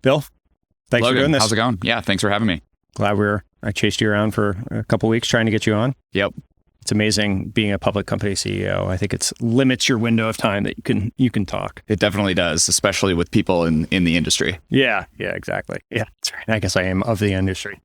Bill, thanks Logan, for doing this. how's it going? Yeah, thanks for having me. Glad I chased you around for a couple of weeks trying to get you on. Yep. It's amazing being a public company CEO. I think it limits your window of time that you can talk. It definitely does, especially with people in the industry. Yeah, exactly. Yeah, that's right. I guess I am of the industry.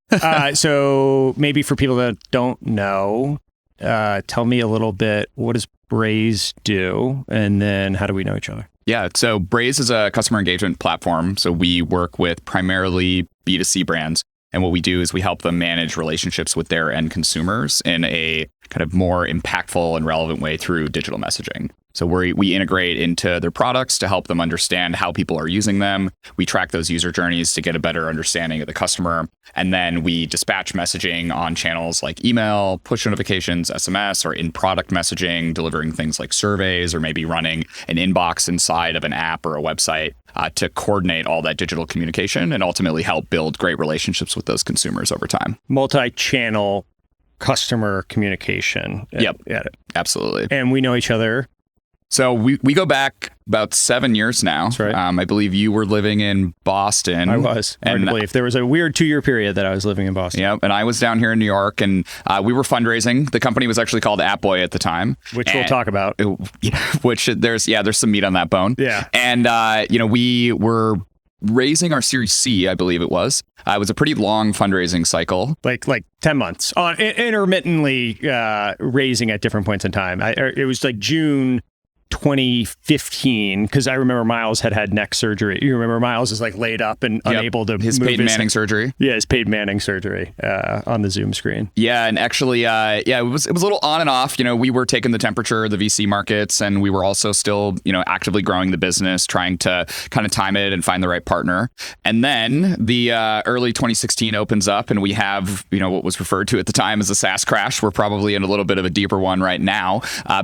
So maybe for people that don't know, tell me a little bit, what does Braze do? And then how do we know each other? Yeah, so Braze is a customer engagement platform. So we work with primarily B2C brands. And what we do is we help them manage relationships with their end consumers in a kind of more impactful and relevant way through digital messaging. So we integrate into their products to help them understand how people are using them. We track those user journeys to get a better understanding of the customer. And then we dispatch messaging on channels like email, push notifications, SMS, or in-product messaging, delivering things like surveys, or maybe running an inbox inside of an app or a website to coordinate all that digital communication and ultimately help build great relationships with those consumers over time. Multi-channel customer communication. Yep, absolutely. And we know each other. So we go back about 7 years now. That's right. I believe you were living in Boston. I was. Hard to believe. There was a weird 2-year period that I was living in Boston. Yeah, and I was down here in New York, and we were fundraising. The company was actually called Appboy at the time, which we'll talk about. Which there's some meat on that bone. Yeah, and we were raising our Series C, I believe it was. It was a pretty long fundraising cycle. Like 10 months. Intermittently raising at different points in time. It was like June 2015, because I remember Miles had neck surgery. You remember Miles is like laid up and unable to his move paid Manning surgery. Yeah, his paid Manning surgery on the Zoom screen. Yeah, and actually, it was a little on and off. We were taking the temperature of the VC markets, and we were also still, actively growing the business, trying to kind of time it and find the right partner. And then the early 2016 opens up, and we have, what was referred to at the time as a SaaS crash. We're probably in a little bit of a deeper one right now,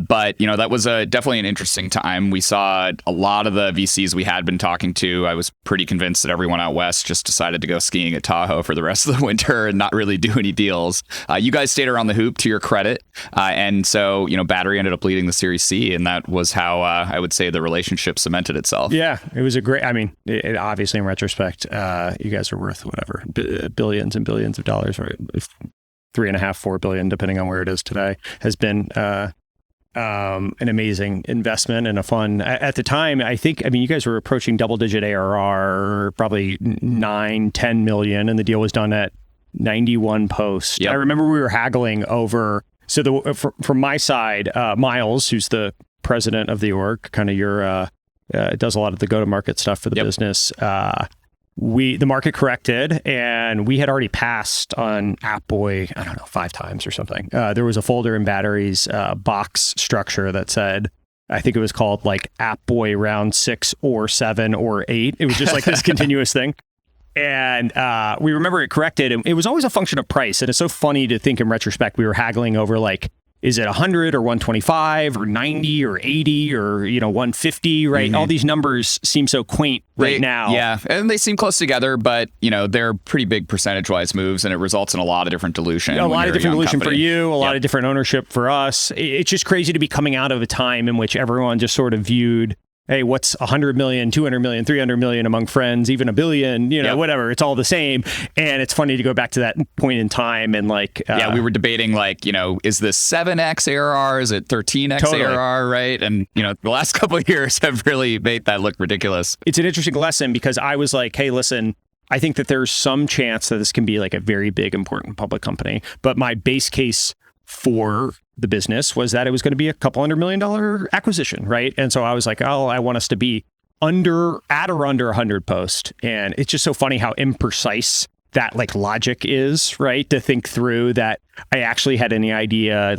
but that was definitely an interesting time. We saw a lot of the VCs we had been talking to. I was pretty convinced that everyone out west just decided to go skiing at Tahoe for the rest of the winter and not really do any deals. You guys stayed around the hoop, to your credit. And so, Battery ended up leading the Series C, and that was how I would say the relationship cemented itself. Yeah, it was obviously in retrospect, you guys are worth whatever, billions and billions of dollars, right? 3.5, 4 billion, depending on where it is today, has been an amazing investment and a fun at the time. I think, you guys were approaching double-digit ARR, probably 9-10 million, and the deal was done at 91 posts. Yep. I remember we were haggling over. So from my side, Miles, who's the president of the org, kind of does a lot of the go-to-market stuff for the business. The market corrected, and we had already passed on Appboy, 5 times or something. There was a folder in Battery's box structure that said, I think it was called like Appboy round 6 or 7 or 8. It was just like this continuous thing. And we remember it corrected, and it was always a function of price. And it's so funny to think in retrospect, we were haggling over like, is it 100 or 125 or 90 or 80 or 150, right? Mm-hmm. All these numbers seem so quaint now. Yeah, and they seem close together, but they're pretty big percentage-wise moves, and it results in a lot of different dilution. A lot of different dilution company. For you, a lot of different ownership for us. It's just crazy to be coming out of a time in which everyone just sort of viewed, hey, what's 100 million, 200 million, 300 million among friends, even a billion, whatever. It's all the same. And it's funny to go back to that point in time and we were debating is this 7x ARR? Is it 13x totally. ARR, right? And, the last couple of years have really made that look ridiculous. It's an interesting lesson because I was like, hey, listen, I think that there's some chance that this can be like a very big, important public company. But my base case for the business was that it was going to be a $200 million acquisition, right? And so I was like, I want us to be at or under 100 posts. And it's just so funny how imprecise that logic is, right? To think through that I actually had any idea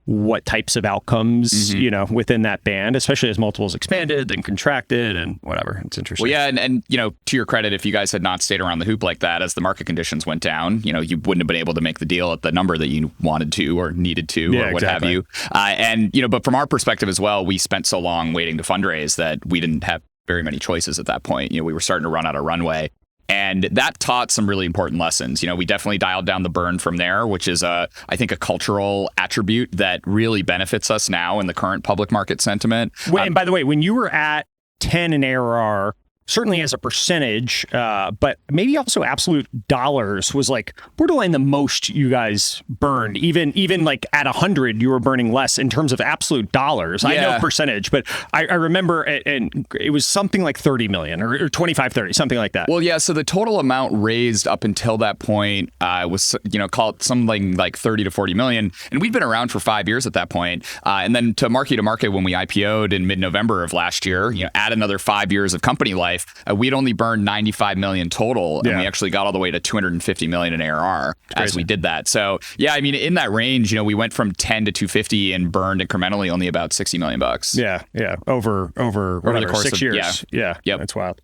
what types of outcomes, within that band, especially as multiples expanded and contracted and whatever. It's interesting. Well, yeah. And to your credit, if you guys had not stayed around the hoop like that, as the market conditions went down, you wouldn't have been able to make the deal at the number that you wanted to or needed to or what have you. But from our perspective as well, we spent so long waiting to fundraise that we didn't have very many choices at that point. We were starting to run out of runway. And that taught some really important lessons. We definitely dialed down the burn from there, which is, I think, a cultural attribute that really benefits us now in the current public market sentiment. And by the way, when you were at 10 in ARR, certainly as a percentage, but maybe also absolute dollars was like borderline the most you guys burned. Even like at 100, you were burning less in terms of absolute dollars. I know percentage, but I remember and it was something like 30 million or 25, 30, something like that. Well, yeah. So the total amount raised up until that point was, call it something like 30 to 40 million. And we'd been around for 5 years at that point. And then to market when we IPO'd in mid-November of last year, add another 5 years of company life, we'd only burned 95 million total, and we actually got all the way to 250 million in ARR as we did that. So yeah, I mean, in that range, we went from 10 to 250 and burned incrementally only about $60 million. Yeah, over the course 6 years. Yeah, that's wild.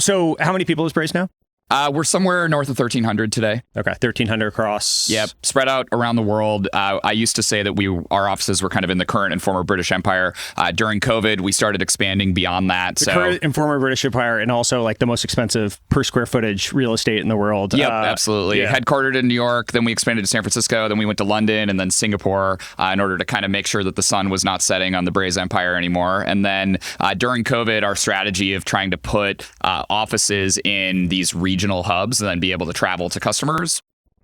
So how many people is Braze now? We're somewhere north of 1,300 today. Okay, 1,300 across. Yep, spread out around the world. I used to say that our offices were kind of in the current and former British Empire. During COVID, we started expanding beyond that. The current and former British Empire, and also like the most expensive per square footage real estate in the world. Yep, absolutely. Yeah. Headquartered in New York, then we expanded to San Francisco, then we went to London and then Singapore in order to kind of make sure that the sun was not setting on the Braze Empire anymore. And then during COVID, our strategy of trying to put offices in these regional hubs and then be able to travel to customers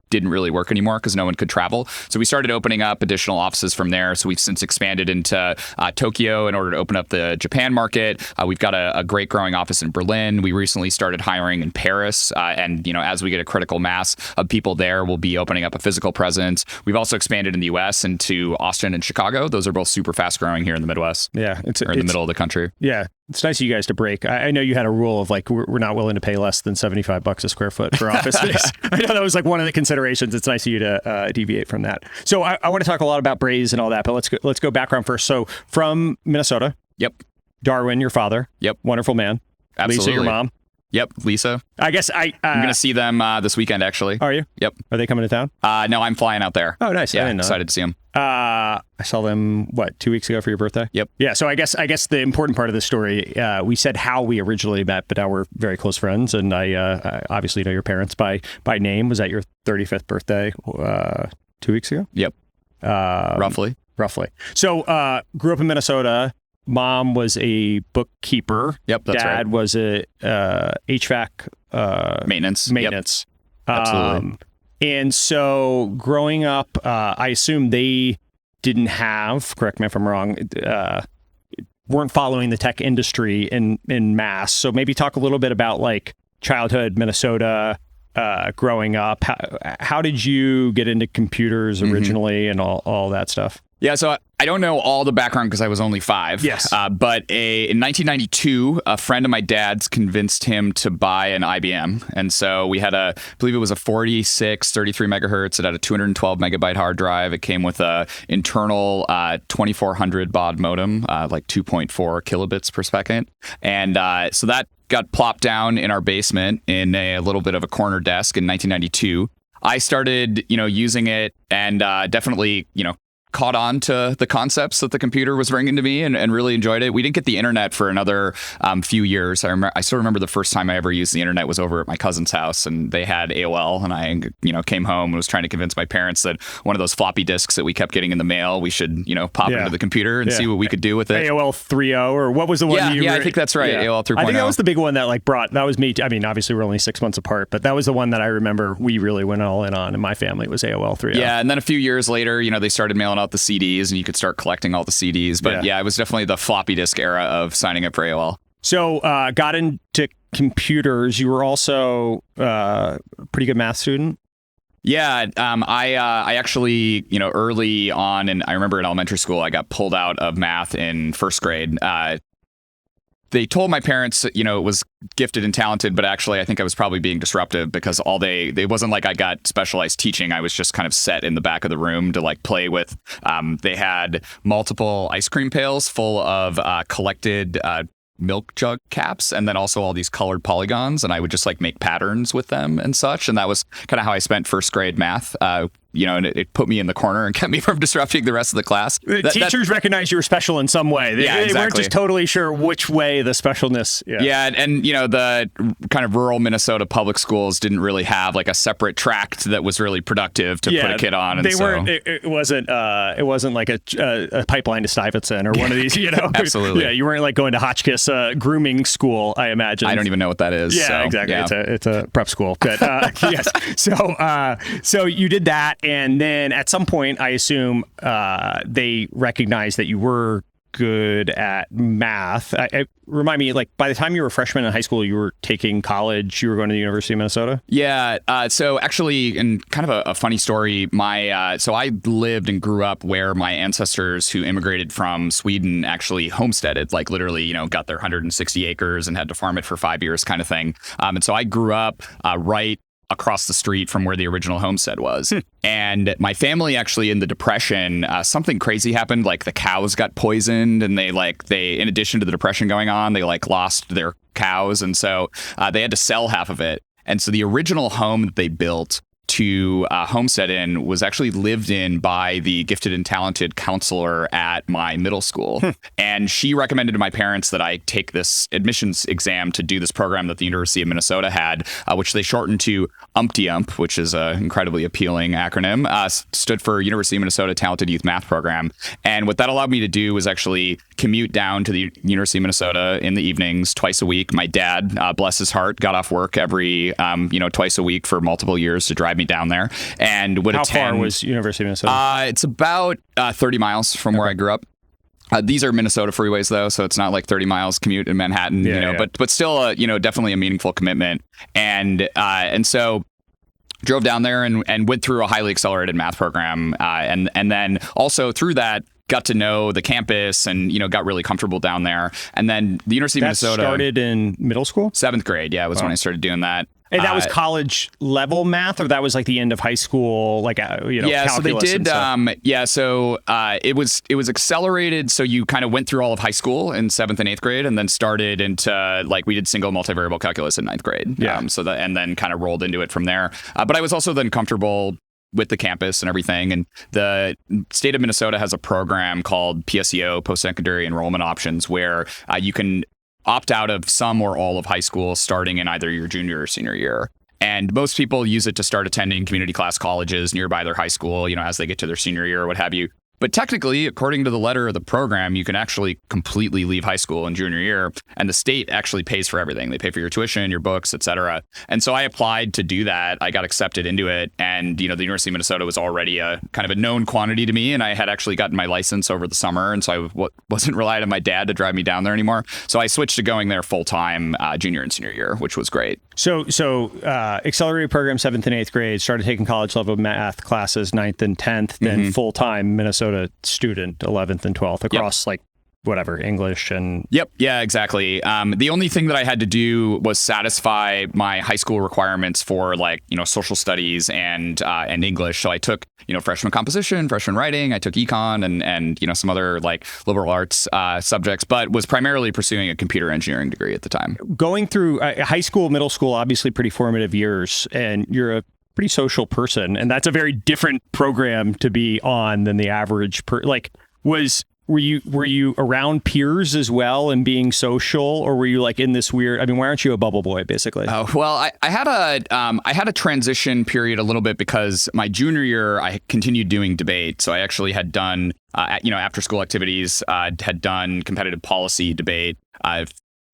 didn't really work anymore because no one could travel. So we started opening up additional offices from there. So we've since expanded into Tokyo in order to open up the Japan market. We've got a great growing office in Berlin. We recently started hiring in Paris. And as we get a critical mass of people there, we'll be opening up a physical presence. We've also expanded in the US into Austin and Chicago. Those are both super fast growing here in the Midwest. Yeah. It's in the middle of the country. Yeah. It's nice of you guys to break. I know you had a rule of like, we're not willing to pay less than $75 a square foot for office space. I know that was like one of the considerations. It's nice of you to deviate from that. So I want to talk a lot about Braze and all that, but let's go background first. So from Minnesota. Yep. Darwin, your father. Yep. Wonderful man. Absolutely. Lisa, your mom. Yep, Lisa. I guess I'm going to see them this weekend, actually. Are you? Yep. Are they coming to town? No, I'm flying out there. Oh, nice. Yeah, I didn't know excited to see them. I saw them, 2 weeks ago for your birthday? Yep. Yeah, so I guess the important part of the story, we said how we originally met, but now we're very close friends, and I obviously know your parents by name. Was that your 35th birthday 2 weeks ago? Yep. Roughly. So grew up in Minnesota. Mom was a bookkeeper. Yep, that's right. Dad was a HVAC maintenance. Yep. Absolutely. And so growing up, I assume they didn't have, correct me if I'm wrong, weren't following the tech industry in mass. So maybe talk a little bit about like childhood Minnesota, growing up. How did you get into computers originally and all that stuff? Yeah, so I don't know all the background because I was only 5. Yes. But in 1992, a friend of my dad's convinced him to buy an IBM. And so we had I believe it was a 46, 33 megahertz. It had a 212 megabyte hard drive. It came with a internal 2400 baud modem, like 2.4 kilobits per second. And so that got plopped down in our basement in a little bit of a corner desk in 1992. I started, using it and definitely, caught on to the concepts that the computer was bringing to me and really enjoyed it. We didn't get the internet for another few years. I still remember the first time I ever used the internet was over at my cousin's house, and they had AOL, and I came home and was trying to convince my parents that one of those floppy disks that we kept getting in the mail, we should, pop into the computer and see what we could do with it. AOL 3.0, or what was the one? I think that's right. AOL 3.0. I think that was the big one that that was me. I mean, obviously we're only 6 months apart, but that was the one that I remember we really went all in on in my family was AOL 3.0. Yeah, and then a few years later, they started mailing out the CDs, and you could start collecting all the CDs. But yeah, it was definitely the floppy disk era of signing up for AOL. So got into computers. You were also a pretty good math student. Yeah, I actually, early on, and I remember in elementary school, I got pulled out of math in first grade. They told my parents, it was gifted and talented, but actually I think I was probably being disruptive because it wasn't like I got specialized teaching. I was just kind of set in the back of the room to like play with. They had multiple ice cream pails full of collected milk jug caps, and then also all these colored polygons, and I would just like make patterns with them and such. And that was kind of how I spent first grade math. and it put me in the corner and kept me from disrupting the rest of the class. Teachers recognized you were special in some way. They exactly. weren't just totally sure which way the specialness. Yeah, and the kind of rural Minnesota public schools didn't really have like a separate tract that was really productive to put a kid on. And they weren't. It wasn't like a pipeline to Stuyvesant or one of these. Absolutely. Yeah, you weren't like going to Hotchkiss grooming school. I imagine. I don't even know what that is. Yeah, so, exactly. Yeah. It's a prep school. But yes. So you did that, and then at some point, I assume they recognized that you were good at math. Remind me, like by the time you were a freshman in high school, you were taking college. You were going to the University of Minnesota. Yeah. So actually, and kind of a funny story. So I lived and grew up where my ancestors who immigrated from Sweden actually homesteaded, like literally, got their 160 acres and had to farm it for 5 years, kind of thing. And so I grew up right across the street from where the original homestead was. And my family actually in the Depression, something crazy happened. Like the cows got poisoned and they in addition to the Depression going on, they lost their cows. And so they had to sell half of it. And so the original home that they built to homestead in was actually lived in by the gifted and talented counselor at my middle school. And she recommended to my parents that I take this admissions exam to do this program that the University of Minnesota had, which they shortened to UMPTIUMP, which is an incredibly appealing acronym, stood for University of Minnesota Talented Youth Math Program. And what that allowed me to do was actually commute down to the University of Minnesota in the evenings twice a week. My dad, bless his heart, got off work every, twice a week for multiple years to drive me down there and would attend. How far was University of Minnesota? It's about 30 miles from where I grew up. These are Minnesota freeways though, so it's not like 30 miles commute in Manhattan, but still, definitely a meaningful commitment. And so drove down there and went through a highly accelerated math program. And then also through that, got to know the campus and, got really comfortable down there. And then the University of Minnesota started in middle school? 7th grade. Yeah, was when I started doing that. And that was college level math, or that was like the end of high school, yeah, so they did. It was accelerated. So you kind of went through all of high school in 7th and 8th grade, and then started into we did single multivariable calculus in 9th grade. Yeah. And then kind of rolled into it from there. But I was also then comfortable with the campus and everything. And the state of Minnesota has a program called PSEO, Post-Secondary Enrollment Options, where you can opt out of some or all of high school starting in either your junior or senior year. And most people use it to start attending community class colleges nearby their high school, as they get to their senior year or what have you. But technically, according to the letter of the program, you can actually completely leave high school in junior year, and the state actually pays for everything. They pay for your tuition, your books, et cetera. And so I applied to do that. I got accepted into it, and the University of Minnesota was already a kind of a known quantity to me, and I had actually gotten my license over the summer, and so I wasn't relying on my dad to drive me down there anymore. So I switched to going there full time junior and senior year, which was great. So accelerated program 7th and 8th grade, started taking college level math classes 9th and 10th, then full time Minnesota student 11th and 12th across English and... Yep. Yeah, exactly. The only thing that I had to do was satisfy my high school requirements for social studies and English. So I took, freshman composition, freshman writing. I took econ and some other liberal arts subjects, but was primarily pursuing a computer engineering degree at the time. Going through high school, middle school, obviously pretty formative years, and you're a pretty social person, and that's a very different program to be on than the average were you around peers as well and being social, or were you in this weird, why aren't you a bubble boy basically? Oh, well, I had a transition period a little bit because my junior year I continued doing debate. So I actually had done after school activities, had done competitive policy debate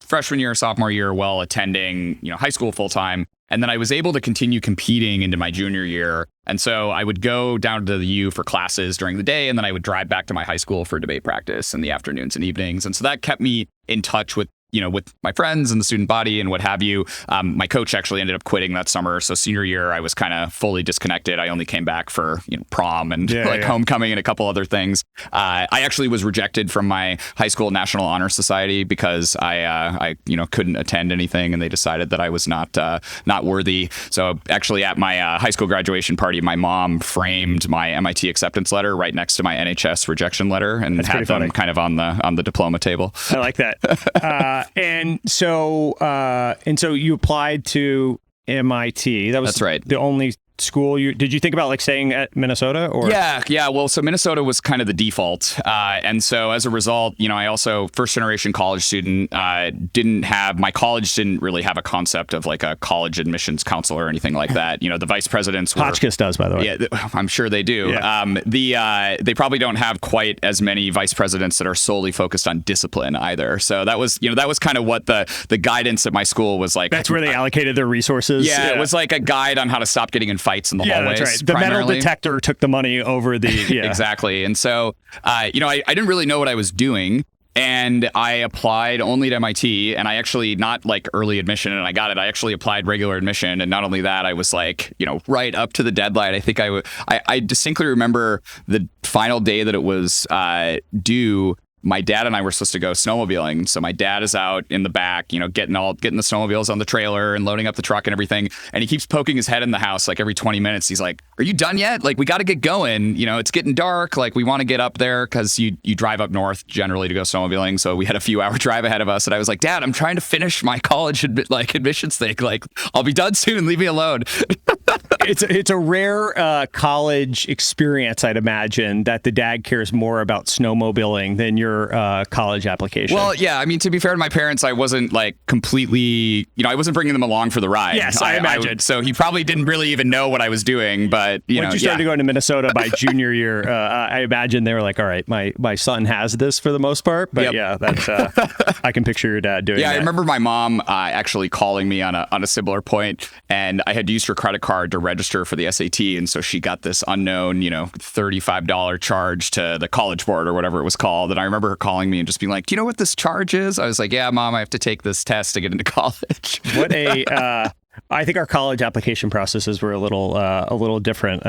freshman year, sophomore year while attending high school full time. And then I was able to continue competing into my junior year. And so I would go down to the U for classes during the day, and then I would drive back to my high school for debate practice in the afternoons and evenings. And so that kept me in touch with with my friends and the student body and what have you. My coach actually ended up quitting that summer. So senior year, I was kind of fully disconnected. I only came back for prom and homecoming and a couple other things. I actually was rejected from my high school National Honor Society because I couldn't attend anything, and they decided that I was not worthy. So actually at my high school graduation party, my mom framed my MIT acceptance letter right next to my NHS rejection letter and had them kind of on the diploma table. I like that. And so you applied to MIT. That's right. The only school, did you think about like staying at Minnesota or? Yeah. Well, so Minnesota was kind of the default. And so as a result, I also first generation college student, my college didn't really have a concept of like a college admissions counselor or anything like that. The vice presidents were. Hotchkiss does, by the way. Yeah, I'm sure they do. Yeah. They probably don't have quite as many vice presidents that are solely focused on discipline either. So that was kind of what the guidance at my school was like. That's where they allocated their resources. Yeah, it was like a guide on how to stop getting in fights in the hallways. That's right. The metal detector took the money over the. Yeah. Exactly. And so, I didn't really know what I was doing. And I applied only to MIT, and I actually not like early admission, and I got it. I actually applied regular admission, and not only that, I was like, right up to the deadline. I think I distinctly remember the final day that it was due. My dad and I were supposed to go snowmobiling. So my dad is out in the back, getting the snowmobiles on the trailer and loading up the truck and everything. And he keeps poking his head in the house like every 20 minutes. He's like, "Are you done yet? Like, we got to get going. It's getting dark. Like, we want to get up there," because you drive up north generally to go snowmobiling. So we had a few hour drive ahead of us. And I was like, "Dad, I'm trying to finish my college admissions thing. Like, I'll be done soon. Leave me alone." It's a rare college experience, I'd imagine, that the dad cares more about snowmobiling than your college application. Well, yeah. I mean, to be fair to my parents, I wasn't like completely, I wasn't bringing them along for the ride. Yes, I imagine. So he probably didn't really even know what I was doing. But once you started going to Minnesota by junior year, I imagine they were like, "All right, my son has this for the most part." But yeah, that's I can picture your dad doing. Yeah, that. I remember my mom actually calling me on a similar point, and I had used her credit card to register for the SAT, and so she got this unknown, $35 charge to the College Board or whatever it was called. And I remember her calling me and just being like, "Do you know what this charge is?" I was like, "Yeah, Mom, I have to take this test to get into college." I think our college application processes were a little different.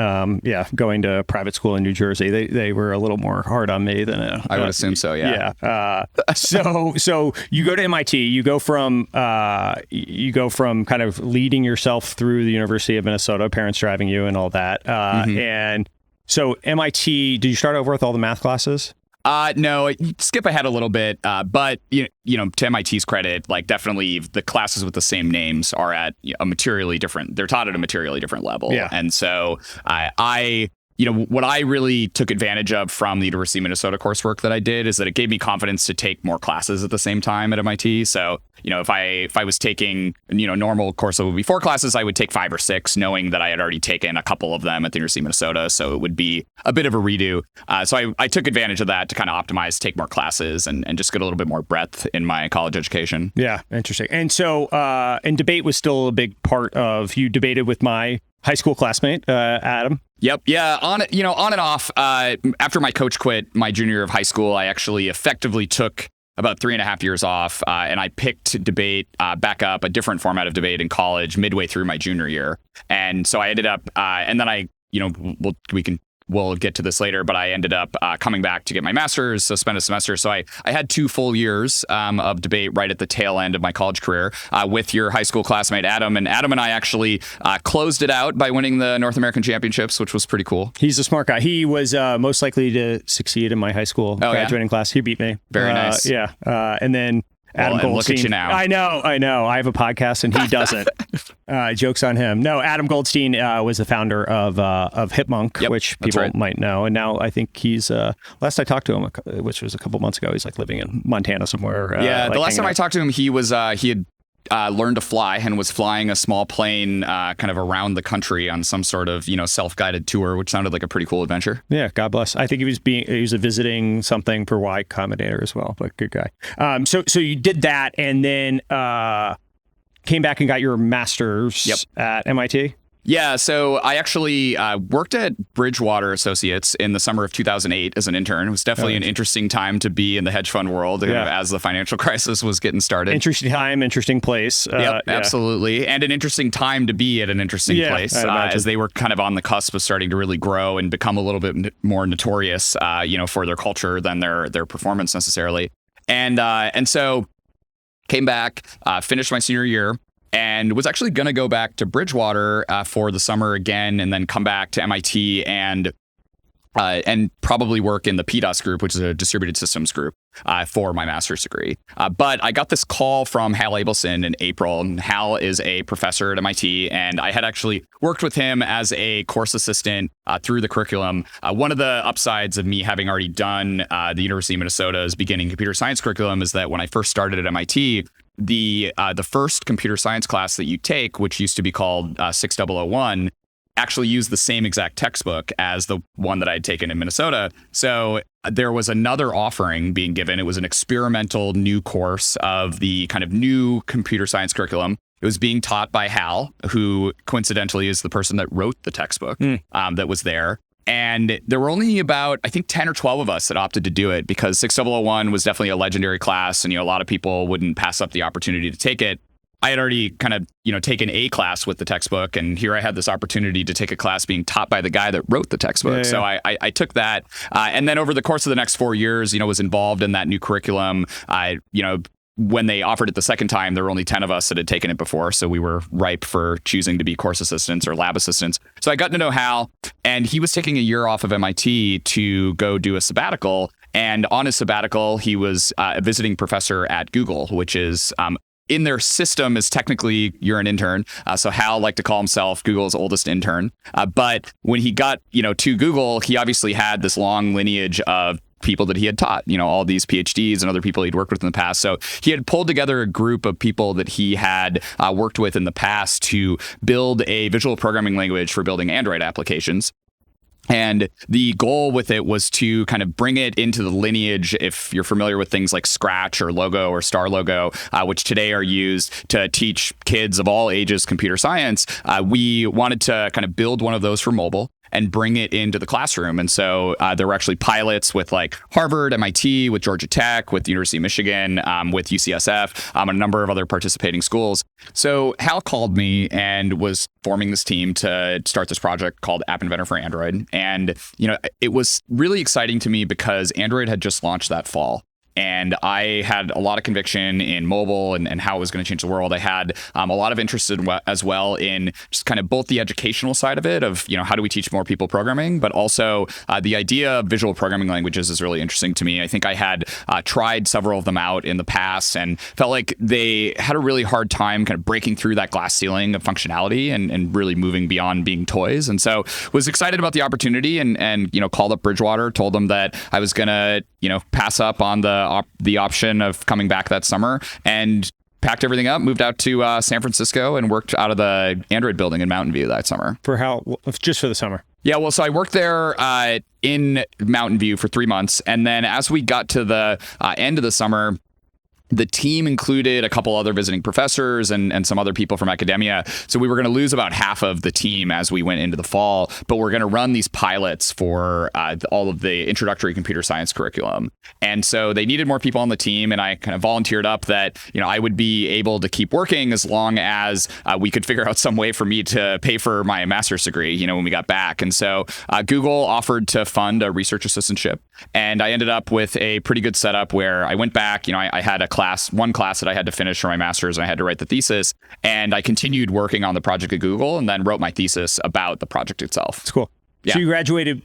Going to private school in New Jersey, they were a little more hard on me than I would assume so. Yeah. Yeah. So you go to MIT. You go from kind of leading yourself through the University of Minnesota, parents driving you and all that. And so MIT, did you start over with all the math classes? No, skip ahead a little bit, but to MIT's credit, like definitely the classes with the same names are at they're taught at a materially different level. Yeah. And so what I really took advantage of from the University of Minnesota coursework that I did is that it gave me confidence to take more classes at the same time at MIT. So, if I was taking, normal course that would be 4 classes, I would take 5 or 6, knowing that I had already taken a couple of them at the University of Minnesota. So it would be a bit of a redo. So I took advantage of that to kind of optimize, take more classes and just get a little bit more breadth in my college education. Yeah, interesting. And so, and debate was still a big part of, you debated with my high school classmate, Adam. Yep. Yeah. On and off. After my coach quit my junior year of high school, I actually effectively took about 3.5 years off, and I picked debate back up, a different format of debate in college midway through my junior year. And so I ended up, and then we'll get to this later, but I ended up coming back to get my master's, so spent a semester. So I had 2 full years of debate right at the tail end of my college career with your high school classmate, Adam. And Adam and I actually closed it out by winning the North American Championships, which was pretty cool. He's a smart guy. He was most likely to succeed in my high school graduating class. He beat me. Very nice. Yeah. And then Adam Goldstein. Look at you now. I know. I have a podcast and he doesn't. Joke's on him. No, Adam Goldstein was the founder of Hipmunk, which people might know. And now I think he's, last I talked to him, which was a couple months ago, he's like living in Montana somewhere. The last time I talked to him, he had learned to fly and was flying a small plane kind of around the country on some sort of self-guided tour, which sounded like a pretty cool adventure. Yeah, God bless. I think he was visiting something for Y Combinator as well, but good guy. So you did that and then came back and got your master's at MIT. Yeah, so I actually worked at Bridgewater Associates in the summer of 2008 as an intern. It was definitely an interesting time to be in the hedge fund world as the financial crisis was getting started. Interesting time, interesting place. Absolutely. And an interesting time to be at an interesting place as they were kind of on the cusp of starting to really grow and become a little bit more notorious, for their culture than their performance necessarily. And so came back, finished my senior year, and was actually going to go back to Bridgewater for the summer again and then come back to MIT and and probably work in the PDOS group, which is a distributed systems group, for my master's degree. But I got this call from Hal Abelson in April. And Hal is a professor at MIT, and I had actually worked with him as a course assistant through the curriculum. One of the upsides of me having already done the University of Minnesota's beginning computer science curriculum is that when I first started at MIT, the first computer science class that you take, which used to be called 6001, actually used the same exact textbook as the one that I had taken in Minnesota. So there was another offering being given. It was an experimental new course of the kind of new computer science curriculum. It was being taught by Hal, who coincidentally is the person that wrote the textbook that was there. And there were only about, I think, 10 or 12 of us that opted to do it because 6001 was definitely a legendary class, and a lot of people wouldn't pass up the opportunity to take it. I had already kind of, taken a class with the textbook, and here I had this opportunity to take a class being taught by the guy that wrote the textbook. Yeah. So I took that. And then over the course of the next 4 years, was involved in that new curriculum. When they offered it the second time, there were only 10 of us that had taken it before. So we were ripe for choosing to be course assistants or lab assistants. So I got to know Hal, and he was taking a year off of MIT to go do a sabbatical. And on his sabbatical, he was a visiting professor at Google, which is in their system is technically you're an intern. So Hal liked to call himself Google's oldest intern. But when he got, to Google, he obviously had this long lineage of people that he had taught, all these PhDs and other people he'd worked with in the past. So he had pulled together a group of people that he had worked with in the past to build a visual programming language for building Android applications. And the goal with it was to kind of bring it into the lineage, if you're familiar with things like Scratch or Logo or Star Logo, which today are used to teach kids of all ages computer science. We wanted to kind of build one of those for mobile and bring it into the classroom. And so there were actually pilots with like Harvard, MIT, with Georgia Tech, with the University of Michigan, with UCSF, a number of other participating schools. So Hal called me and was forming this team to start this project called App Inventor for Android. And, it was really exciting to me because Android had just launched that fall. And I had a lot of conviction in mobile and how it was going to change the world. I had a lot of interest as well in just kind of both the educational side of it of, how do we teach more people programming, but also the idea of visual programming languages is really interesting to me. I think I had tried several of them out in the past and felt like they had a really hard time kind of breaking through that glass ceiling of functionality and really moving beyond being toys. And so was excited about the opportunity and called up Bridgewater, told them that I was going to, pass up on the option of coming back that summer, and packed everything up, moved out to San Francisco, and worked out of the Android building in Mountain View that summer. For how? Just for the summer? Yeah, well, so I worked there in Mountain View for 3 months, and then as we got to the end of the summer, the team included a couple other visiting professors and some other people from academia. So we were going to lose about half of the team as we went into the fall, but we're going to run these pilots for all of the introductory computer science curriculum. And so they needed more people on the team, and I kind of volunteered up that, I would be able to keep working as long as we could figure out some way for me to pay for my master's degree, when we got back. And so Google offered to fund a research assistantship, and I ended up with a pretty good setup where I went back, I had one class that I had to finish for my master's, and I had to write the thesis. And I continued working on the project at Google and then wrote my thesis about the project itself. That's cool. Yeah. So you graduated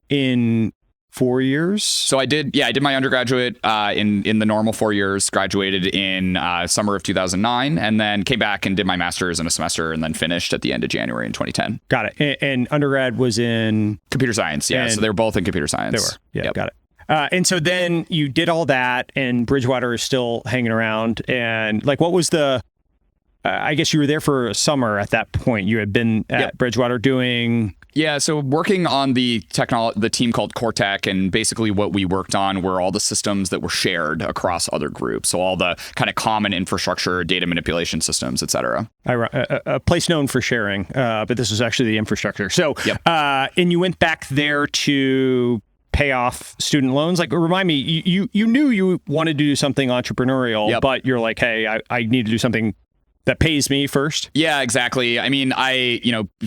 in 4 years? So I did my undergraduate in the normal 4 years, graduated in summer of 2009, and then came back and did my master's in a semester and then finished at the end of January in 2010. Got it. And undergrad was in? Computer science, yeah. So they were both in computer science. They were, yeah, yep. Got it. And so then you did all that, and Bridgewater is still hanging around. And like, what was I guess you were there for a summer at that point. You had been at Bridgewater doing... Yeah, so working on the team called Core Tech, and basically what we worked on were all the systems that were shared across other groups. So all the kind of common infrastructure, data manipulation systems, et cetera. A place known for sharing, but this was actually the infrastructure. So, and you went back there to pay off student loans. Like, remind me, you knew you wanted to do something entrepreneurial, but you're like, hey, I need to do something that pays me first. Yeah, exactly. I mean,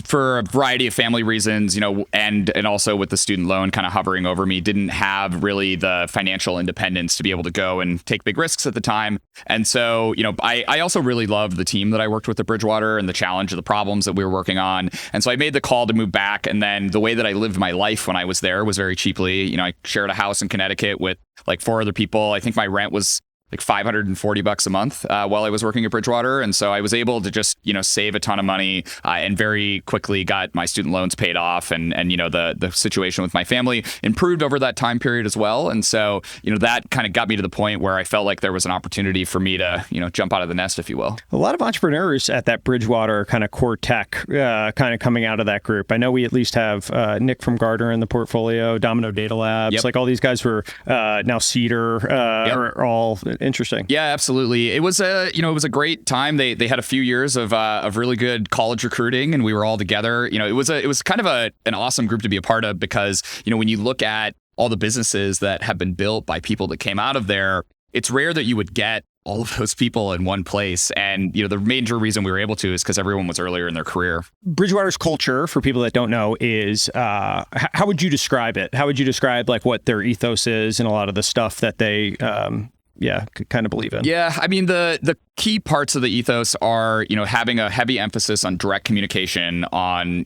for a variety of family reasons, and also with the student loan kind of hovering over me, didn't have really the financial independence to be able to go and take big risks at the time. And so, I also really loved the team that I worked with at Bridgewater and the challenge of the problems that we were working on. And so I made the call to move back. And then the way that I lived my life when I was there was very cheaply. I shared a house in Connecticut with like 4 other people. I think my rent was like $540 a month while I was working at Bridgewater. And so I was able to just, save a ton of money and very quickly got my student loans paid off. And the situation with my family improved over that time period as well. And so, that kind of got me to the point where I felt like there was an opportunity for me to, jump out of the nest, if you will. A lot of entrepreneurs at that Bridgewater kind of core tech kind of coming out of that group. I know we at least have Nick from Gardner in the portfolio, Domino Data Labs, Yep. like all these guys who are now Cedar Yep. are all interesting. Yeah, absolutely. It was a great time. They had a few years of really good college recruiting, and we were all together. It was kind of an awesome group to be a part of because when you look at all the businesses that have been built by people that came out of there, it's rare that you would get all of those people in one place. And, the major reason we were able to is because everyone was earlier in their career. Bridgewater's culture, for people that don't know, is how would you describe it? How would you describe like what their ethos is and a lot of the stuff that they kind of believe in? Yeah, I mean, the key parts of the ethos are, having a heavy emphasis on direct communication, on,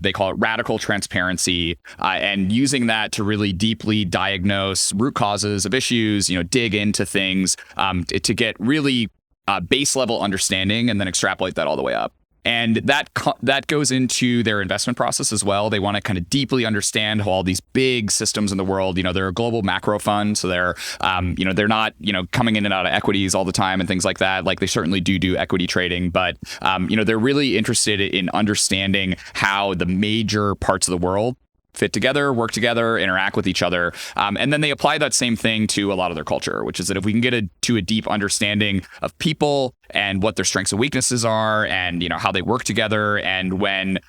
they call it radical transparency, and using that to really deeply diagnose root causes of issues, dig into things to get really base level understanding and then extrapolate that all the way up. And that goes into their investment process as well. They want to kind of deeply understand how all these big systems in the world, they're a global macro fund. So they're not, coming in and out of equities all the time and things like that. Like they certainly do equity trading, but, they're really interested in understanding how the major parts of the world fit together, work together, interact with each other. And then they apply that same thing to a lot of their culture, which is that if we can get to a deep understanding of people and what their strengths and weaknesses are and, how they work together. And when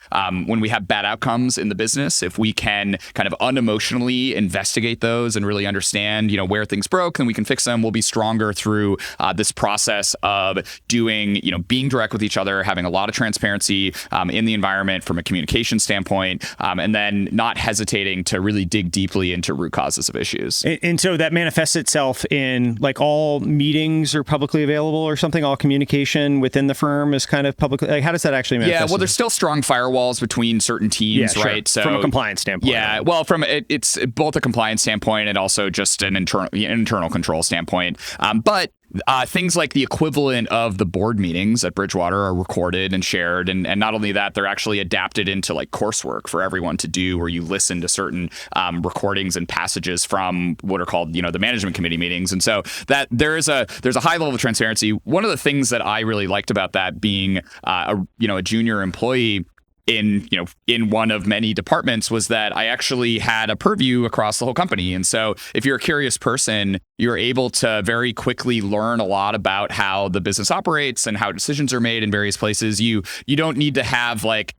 we have bad outcomes in the business, if we can kind of unemotionally investigate those and really understand, where things broke, then we can fix them. We'll be stronger through this process of doing, being direct with each other, having a lot of transparency in the environment from a communication standpoint, and then not hesitating to really dig deeply into root causes of issues. And so that manifests itself in like all meetings are publicly available or something, all communication within the firm is kind of publicly, like how does that actually manifest? Yeah, well, there's still strong firewalls between certain teams, yeah, right? Sure. So from a compliance standpoint. Yeah, well, from it's both a compliance standpoint and also just an internal control standpoint. But things like the equivalent of the board meetings at Bridgewater are recorded and shared. And not only that, they're actually adapted into like coursework for everyone to do, where you listen to certain recordings and passages from what are called, the management committee meetings. And so that there's a high level of transparency. One of the things that I really liked about that, being a junior employee in one of many departments, was that I actually had a purview across the whole company. And so if you're a curious person, you're able to very quickly learn a lot about how the business operates and how decisions are made in various places. You don't need to have like,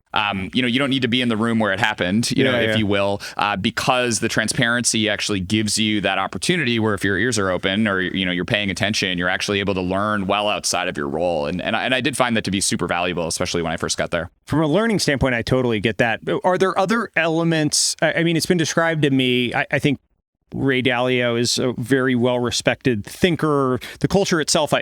you don't need to be in the room where it happened, if you will, because the transparency actually gives you that opportunity where if your ears are open or, you're paying attention, you're actually able to learn well outside of your role. And I did find that to be super valuable, especially when I first got there. From a learning standpoint, I totally get that. Are there other elements? I mean, it's been described to me, I think Ray Dalio is a very well-respected thinker. The culture itself,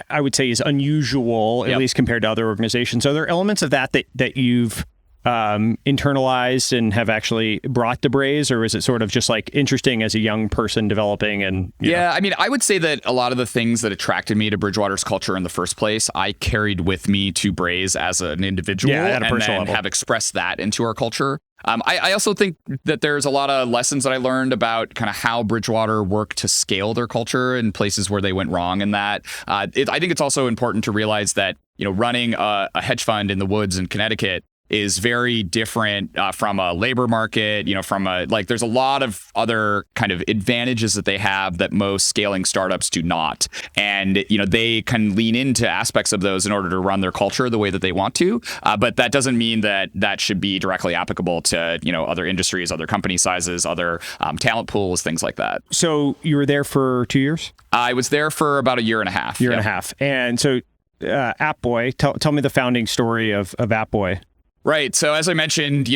I would say, is unusual, at least compared to other organizations. Are there elements of that you've internalized and have actually brought to Braze, or is it sort of just like interesting as a young person developing? And yeah, I mean, I would say that a lot of the things that attracted me to Bridgewater's culture in the first place, I carried with me to Braze as an individual, at a and personal then level. have expressed that into our culture. I also think that there's a lot of lessons that I learned about kind of how Bridgewater worked to scale their culture in places where they went wrong. And that I think it's also important to realize that, running a hedge fund in the woods in Connecticut is very different from a labor market, there's a lot of other kind of advantages that they have that most scaling startups do not. And, they can lean into aspects of those in order to run their culture the way that they want to. But that doesn't mean that that should be directly applicable to, other industries, other company sizes, other talent pools, things like that. So you were there for 2 years? I was there for about a year and a half. And a half. And so Appboy. Tell me the founding story of Appboy. Right. So as I mentioned,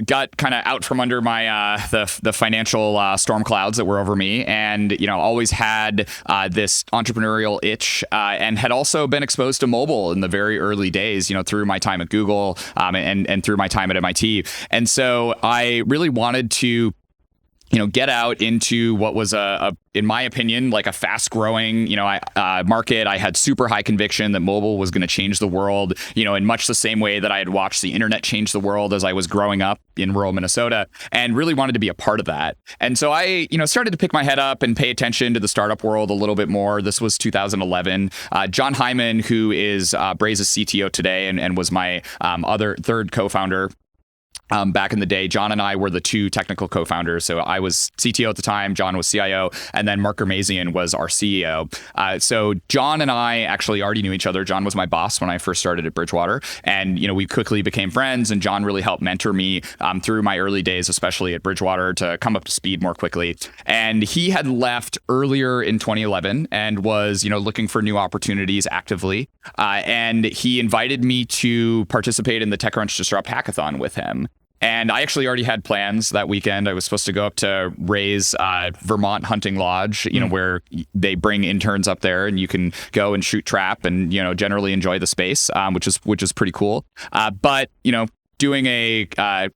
got kind of out from under my the financial storm clouds that were over me, and always had this entrepreneurial itch, and had also been exposed to mobile in the very early days, through my time at Google, and through my time at MIT. And so I really wanted to get out into what was in my opinion, like a fast growing, market. I had super high conviction that mobile was going to change the world, in much the same way that I had watched the internet change the world as I was growing up in rural Minnesota, and really wanted to be a part of that. And so I, started to pick my head up and pay attention to the startup world a little bit more. This was 2011. John Hyman, who is Braze's CTO today and was my third co-founder, back in the day, John and I were the two technical co-founders. So I was CTO at the time, John was CIO, and then Mark Germazian was our CEO. So John and I actually already knew each other. John was my boss when I first started at Bridgewater, and we quickly became friends, and John really helped mentor me through my early days, especially at Bridgewater, to come up to speed more quickly. And he had left earlier in 2011 and was looking for new opportunities actively, and he invited me to participate in the TechCrunch Disrupt hackathon with him. And I actually already had plans that weekend. I was supposed to go up to Ray's Vermont Hunting Lodge, where they bring interns up there, and you can go and shoot trap and generally enjoy the space, which is pretty cool. But doing a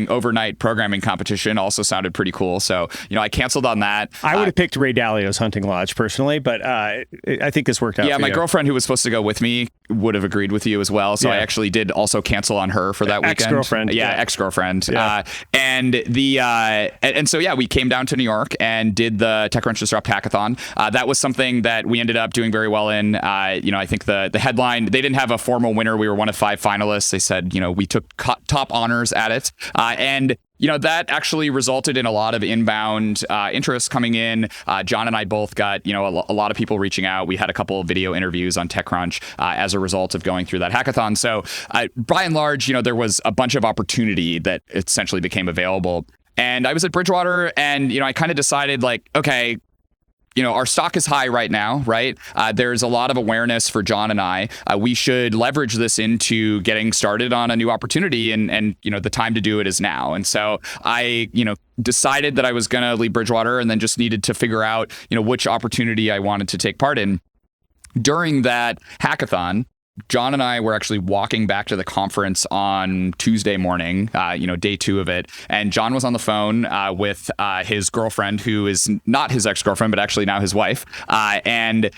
overnight programming competition also sounded pretty cool. So, I canceled on that. I would have picked Ray Dalio's Hunting Lodge personally, but I think this worked out. Yeah, for my you. Girlfriend who was supposed to go with me would have agreed with you as well. So I actually did also cancel on her for that weekend. Ex-girlfriend. Yeah, ex-girlfriend. Yeah. And so we came down to New York and did the TechCrunch Disrupt hackathon. That was something that we ended up doing very well in. I think the headline, they didn't have a formal winner. We were one of 5 finalists. They said, we took top honors at it. And that actually resulted in a lot of inbound interest coming in. John and I both got, a lot of people reaching out. We had a couple of video interviews on TechCrunch as a result of going through that hackathon. So by and large, there was a bunch of opportunity that essentially became available. And I was at Bridgewater, and, I kind of decided okay, our stock is high right now, right? There's a lot of awareness for John and I. We should leverage this into getting started on a new opportunity, and the time to do it is now. And so I, decided that I was going to leave Bridgewater, and then just needed to figure out, which opportunity I wanted to take part in. During that hackathon, John and I were actually walking back to the conference on Tuesday morning, day 2 of it. And John was on the phone with his girlfriend, who is not his ex-girlfriend, but actually now his wife. And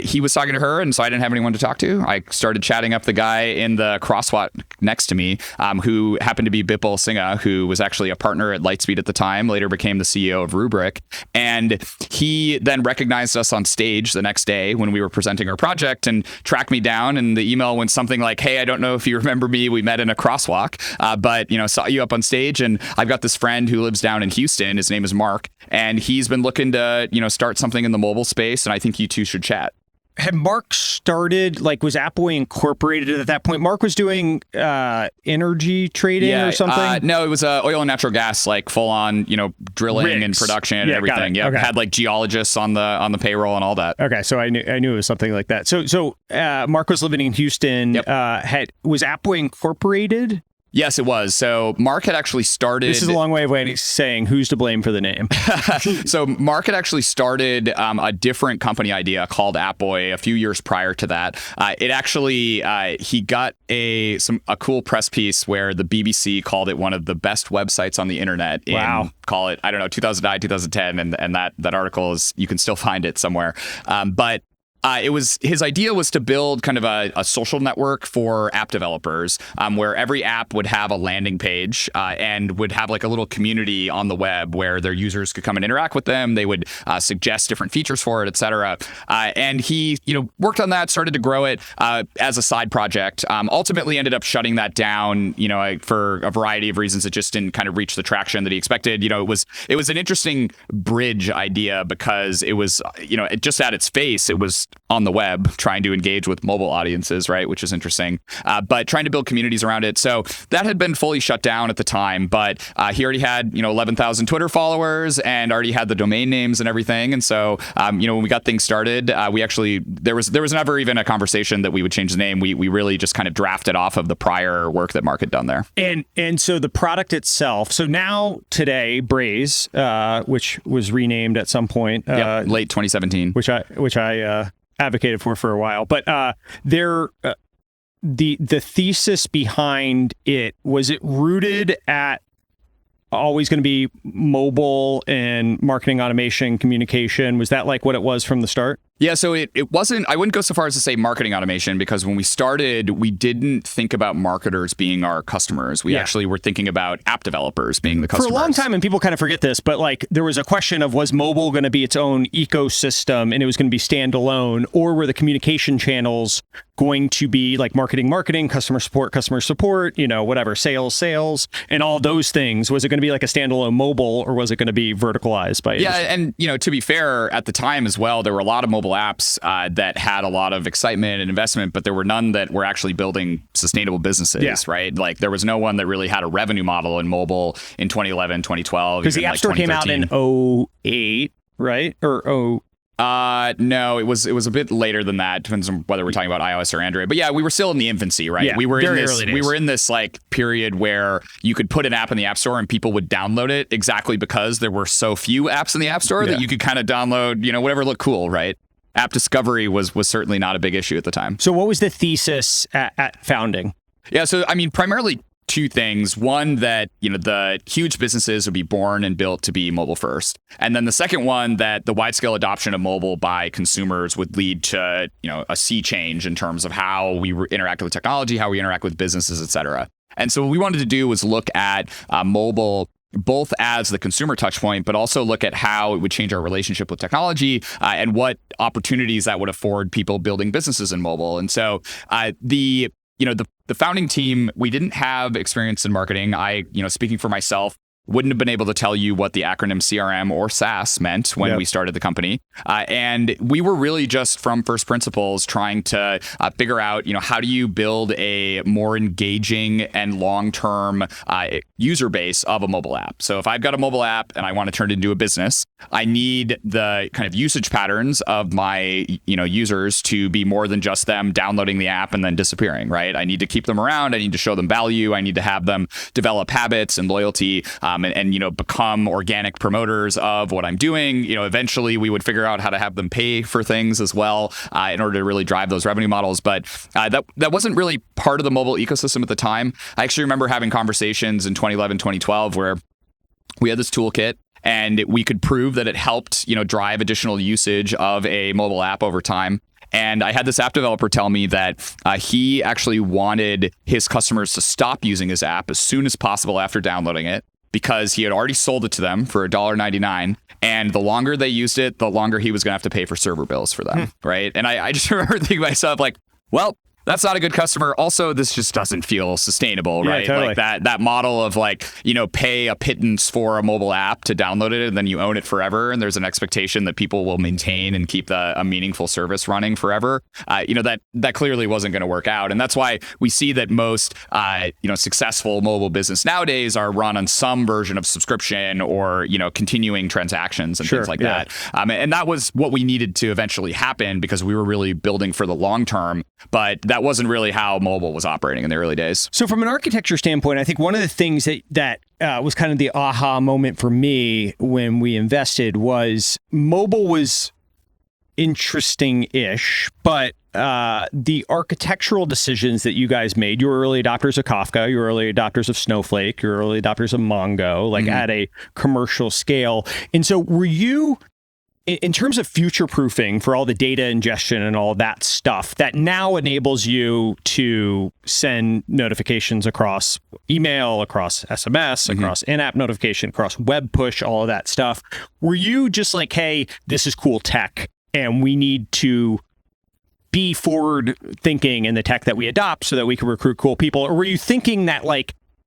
he was talking to her, and so I didn't have anyone to talk to. I started chatting up the guy in the crosswalk next to me, who happened to be Bipul Singha, who was actually a partner at Lightspeed at the time, later became the CEO of Rubrik. And he then recognized us on stage the next day when we were presenting our project, and tracked me down, and the email went something like, "Hey, I don't know if you remember me. We met in a crosswalk, but saw you up on stage, and I've got this friend who lives down in Houston. His name is Mark, and he's been looking to start something in the mobile space, and I think you two should chat." Had Mark started, was Appboy incorporated at that point? Mark was doing energy trading or something? No, it was oil and natural gas, full on, drilling Rigs. and production and everything. Yeah, okay. Had geologists on the payroll and all that. Okay, so I knew it was something like that. So Mark was living in Houston. Yep. Was Appboy incorporated? Yes, it was. So Mark had actually started... This is a long way of saying who's to blame for the name. So Mark had actually started a different company idea called Appboy a few years prior to that. It actually, he got a cool press piece where the BBC called it one of the best websites on the internet in, call it, 2009, 2010. And that article is, you can still find it somewhere. But his idea was to build kind of a social network for app developers, where every app would have a landing page and would have a little community on the web where their users could come and interact with them. They would suggest different features for it, et cetera. And he, worked on that, started to grow it as a side project. Ultimately ended up shutting that down, for a variety of reasons. It just didn't kind of reach the traction that he expected. It was an interesting bridge idea because it was, just at its face, it was just on the web trying to engage with mobile audiences, right? Which is interesting. But trying to build communities around it. So that had been fully shut down at the time, but he already had, 11,000 Twitter followers and already had the domain names and everything. And so, when we got things started, we actually, there was never even a conversation that we would change the name. We really just kind of drafted off of the prior work that Mark had done there. And so the product itself, so now today, Braze, which was renamed at some point. Late 2017. Which I advocated for a while. But the thesis behind it, was it rooted at always going to be mobile and marketing automation, communication? Was that like what it was from the start? Yeah, so it wasn't, I wouldn't go so far as to say marketing automation, because when we started, we didn't think about marketers being our customers. We actually were thinking about app developers being the customers. For a long time, and people kind of forget this, but like there was a question of, was mobile going to be its own ecosystem and it was going to be standalone, or were the communication channels going to be like marketing, customer support, whatever, sales, and all those things? Was it going to be like a standalone mobile, or was it going to be verticalized by industry? Yeah, and to be fair, at the time as well, there were a lot of mobile apps that had a lot of excitement and investment, but there were none that were actually building sustainable businesses, right? Like there was no one that really had a revenue model in mobile in 2011, 2012. Because the App Store came out in 2008, right? No, it was a bit later than that. Depends on whether we're talking about iOS or Android. But yeah, we were still in the infancy, right? Yeah, we were in this like period where you could put an app in the App Store and people would download it exactly because there were so few apps in the App Store that you could kind of download, whatever looked cool, right? App discovery was certainly not a big issue at the time. So what was the thesis at founding? Yeah, so I mean, primarily two things. One, that the huge businesses would be born and built to be mobile first, and then the second one, that the wide scale adoption of mobile by consumers would lead to a sea change in terms of how we interact with technology, how we interact with businesses, et cetera. And so what we wanted to do was look at mobile both as the consumer touch point, but also look at how it would change our relationship with technology and what opportunities that would afford people building businesses in mobile. And so the founding team, we didn't have experience in marketing. I, speaking for myself, wouldn't have been able to tell you what the acronym CRM or SaaS meant when we started the company. And we were really just from first principles trying to figure out, how do you build a more engaging and long-term user base of a mobile app? So if I've got a mobile app and I want to turn it into a business, I need the kind of usage patterns of my, users to be more than just them downloading the app and then disappearing, right? I need to keep them around. I need to show them value. I need to have them develop habits and loyalty. And become organic promoters of what I'm doing. Eventually we would figure out how to have them pay for things as well in order to really drive those revenue models. But that wasn't really part of the mobile ecosystem at the time. I actually remember having conversations in 2011, 2012 where we had this toolkit and we could prove that it helped, drive additional usage of a mobile app over time. And I had this app developer tell me that he actually wanted his customers to stop using his app as soon as possible after downloading it, because he had already sold it to them for $1.99. And the longer they used it, the longer he was going to have to pay for server bills for them, right? And I just remember thinking to myself, like, well, that's not a good customer. Also, this just doesn't feel sustainable, right? Totally. Like that model of pay a pittance for a mobile app to download it and then you own it forever. And there's an expectation that people will maintain and keep a meaningful service running forever. That clearly wasn't going to work out. And that's why we see that most, successful mobile business nowadays are run on some version of subscription or, continuing transactions and things like that. And that was what we needed to eventually happen because we were really building for the long term. But that wasn't really how mobile was operating in the early days. So from an architecture standpoint, I think one of the things that was kind of the aha moment for me when we invested was mobile was interesting-ish, but the architectural decisions that you guys made, you were early adopters of Kafka, you were early adopters of Snowflake, you were early adopters of Mongo, at a commercial scale. And so were you, in terms of future-proofing for all the data ingestion and all that stuff that now enables you to send notifications across email, across SMS, across in-app notification, across web push, all of that stuff, were you just like, hey, this is cool tech and we need to be forward-thinking in the tech that we adopt so that we can recruit cool people? Or were you thinking that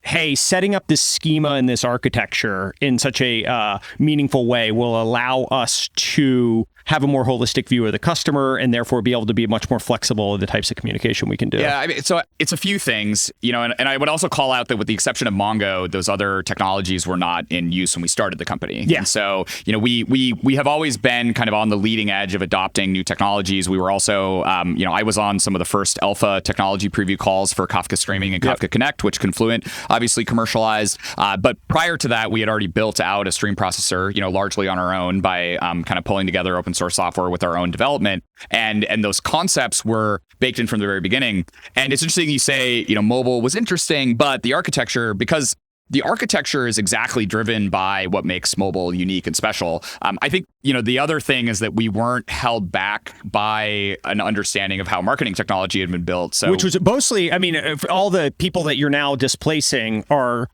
hey, setting up this schema and this architecture in such a meaningful way will allow us to have a more holistic view of the customer and therefore be able to be much more flexible in the types of communication we can do? Yeah, I mean, so it's a few things, and I would also call out that with the exception of Mongo, those other technologies were not in use when we started the company. Yeah. And so, we have always been kind of on the leading edge of adopting new technologies. We were also, I was on some of the first alpha technology preview calls for Kafka Streaming and Kafka Connect, which Confluent obviously commercialized. But prior to that, we had already built out a stream processor, largely on our own by kind of pulling together open source software with our own development. And those concepts were baked in from the very beginning. And it's interesting you say, mobile was interesting, but the architecture, because the architecture is exactly driven by what makes mobile unique and special. I think, the other thing is that we weren't held back by an understanding of how marketing technology had been built. So, which was mostly, all the people that you're now displacing are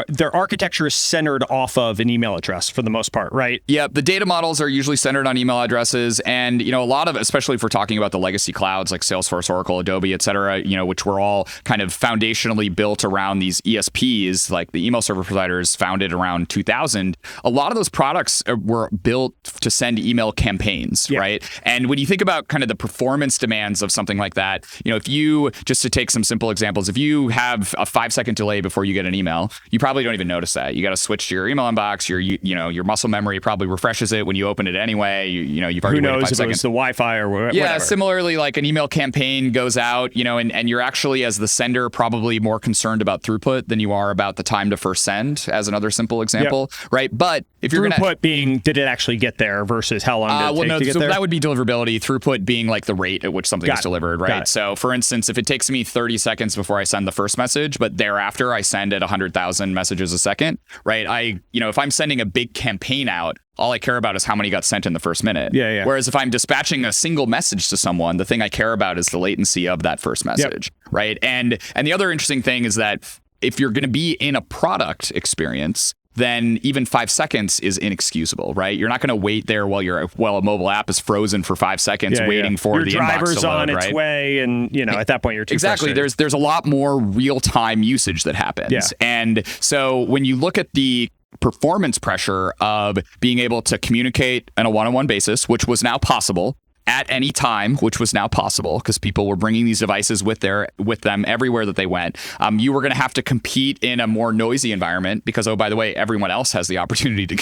their architecture is centered off of an email address for the most part, right? Yeah, the data models are usually centered on email addresses, and a lot of, especially if we're talking about the legacy clouds like Salesforce, Oracle, Adobe, et cetera, which were all kind of foundationally built around these ESPs, like the email service providers founded around 2000. A lot of those products were built to send email campaigns, right? And when you think about kind of the performance demands of something like that, if you, just to take some simple examples, if you have a 5-second delay before you get an email, you probably don't even notice that. You got to switch to your email inbox. Your muscle memory probably refreshes it when you open it anyway. You've already waited 5 seconds. Who knows if it was the Wi-Fi or whatever. Yeah, similarly, like an email campaign goes out, and you're actually, as the sender, probably more concerned about throughput than you are about the time to first send, as another simple example, right? But if you're throughput being, did it actually get there versus how long did it take to get there? That would be deliverability. Throughput being like the rate at which something is delivered, right? So, for instance, if it takes me 30 seconds before I send the first message, but thereafter I send at 100,000 messages a second, right? If I'm sending a big campaign out, all I care about is how many got sent in the first minute. Whereas if I'm dispatching a single message to someone, the thing I care about is the latency of that first message, right? And the other interesting thing is that if you're going to be in a product experience, then even 5 seconds is inexcusable, right? You're not going to wait there while a mobile app is frozen for 5 seconds waiting for the inbox to load, right? Your driver's on its way, and at that point you're too frustrated. There's a lot more real-time usage that happens. And so when you look at the performance pressure of being able to communicate on a one-on-one basis, which was now possible, at any time, which was now possible because people were bringing these devices with them everywhere that they went. You were going to have to compete in a more noisy environment because, oh, by the way, everyone else has the opportunity to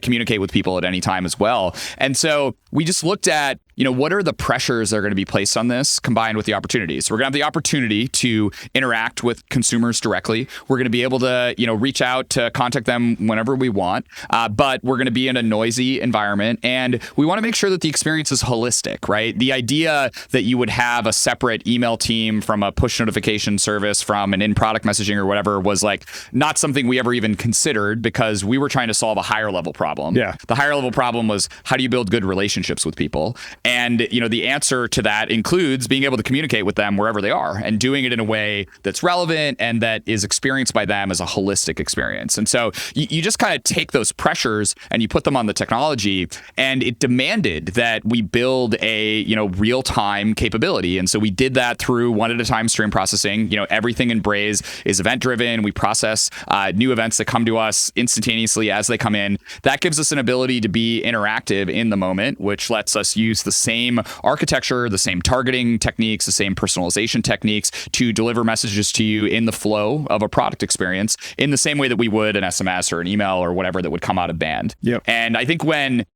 communicate with people at any time as well. And so we just looked at, what are the pressures that are going to be placed on this combined with the opportunities? So we're going to have the opportunity to interact with consumers directly. We're going to be able to, reach out to contact them whenever we want, but we're going to be in a noisy environment. And we want to make sure that the experience is holistic, right? The idea that you would have a separate email team from a push notification service from an in-product messaging or whatever was like not something we ever even considered because we were trying to solve a higher level problem. The higher level problem was how do you build good relationships with people? And, the answer to that includes being able to communicate with them wherever they are and doing it in a way that's relevant and that is experienced by them as a holistic experience. And so you just kind of take those pressures and you put them on the technology, and it demanded that we build a, real-time capability. And so we did that through one-at-a-time stream processing. Everything in Braze is event-driven. We process new events that come to us instantaneously as they come in. That gives us an ability to be interactive in the moment, which lets us use the same architecture, the same targeting techniques, the same personalization techniques to deliver messages to you in the flow of a product experience in the same way that we would an SMS or an email or whatever that would come out of band. And I think when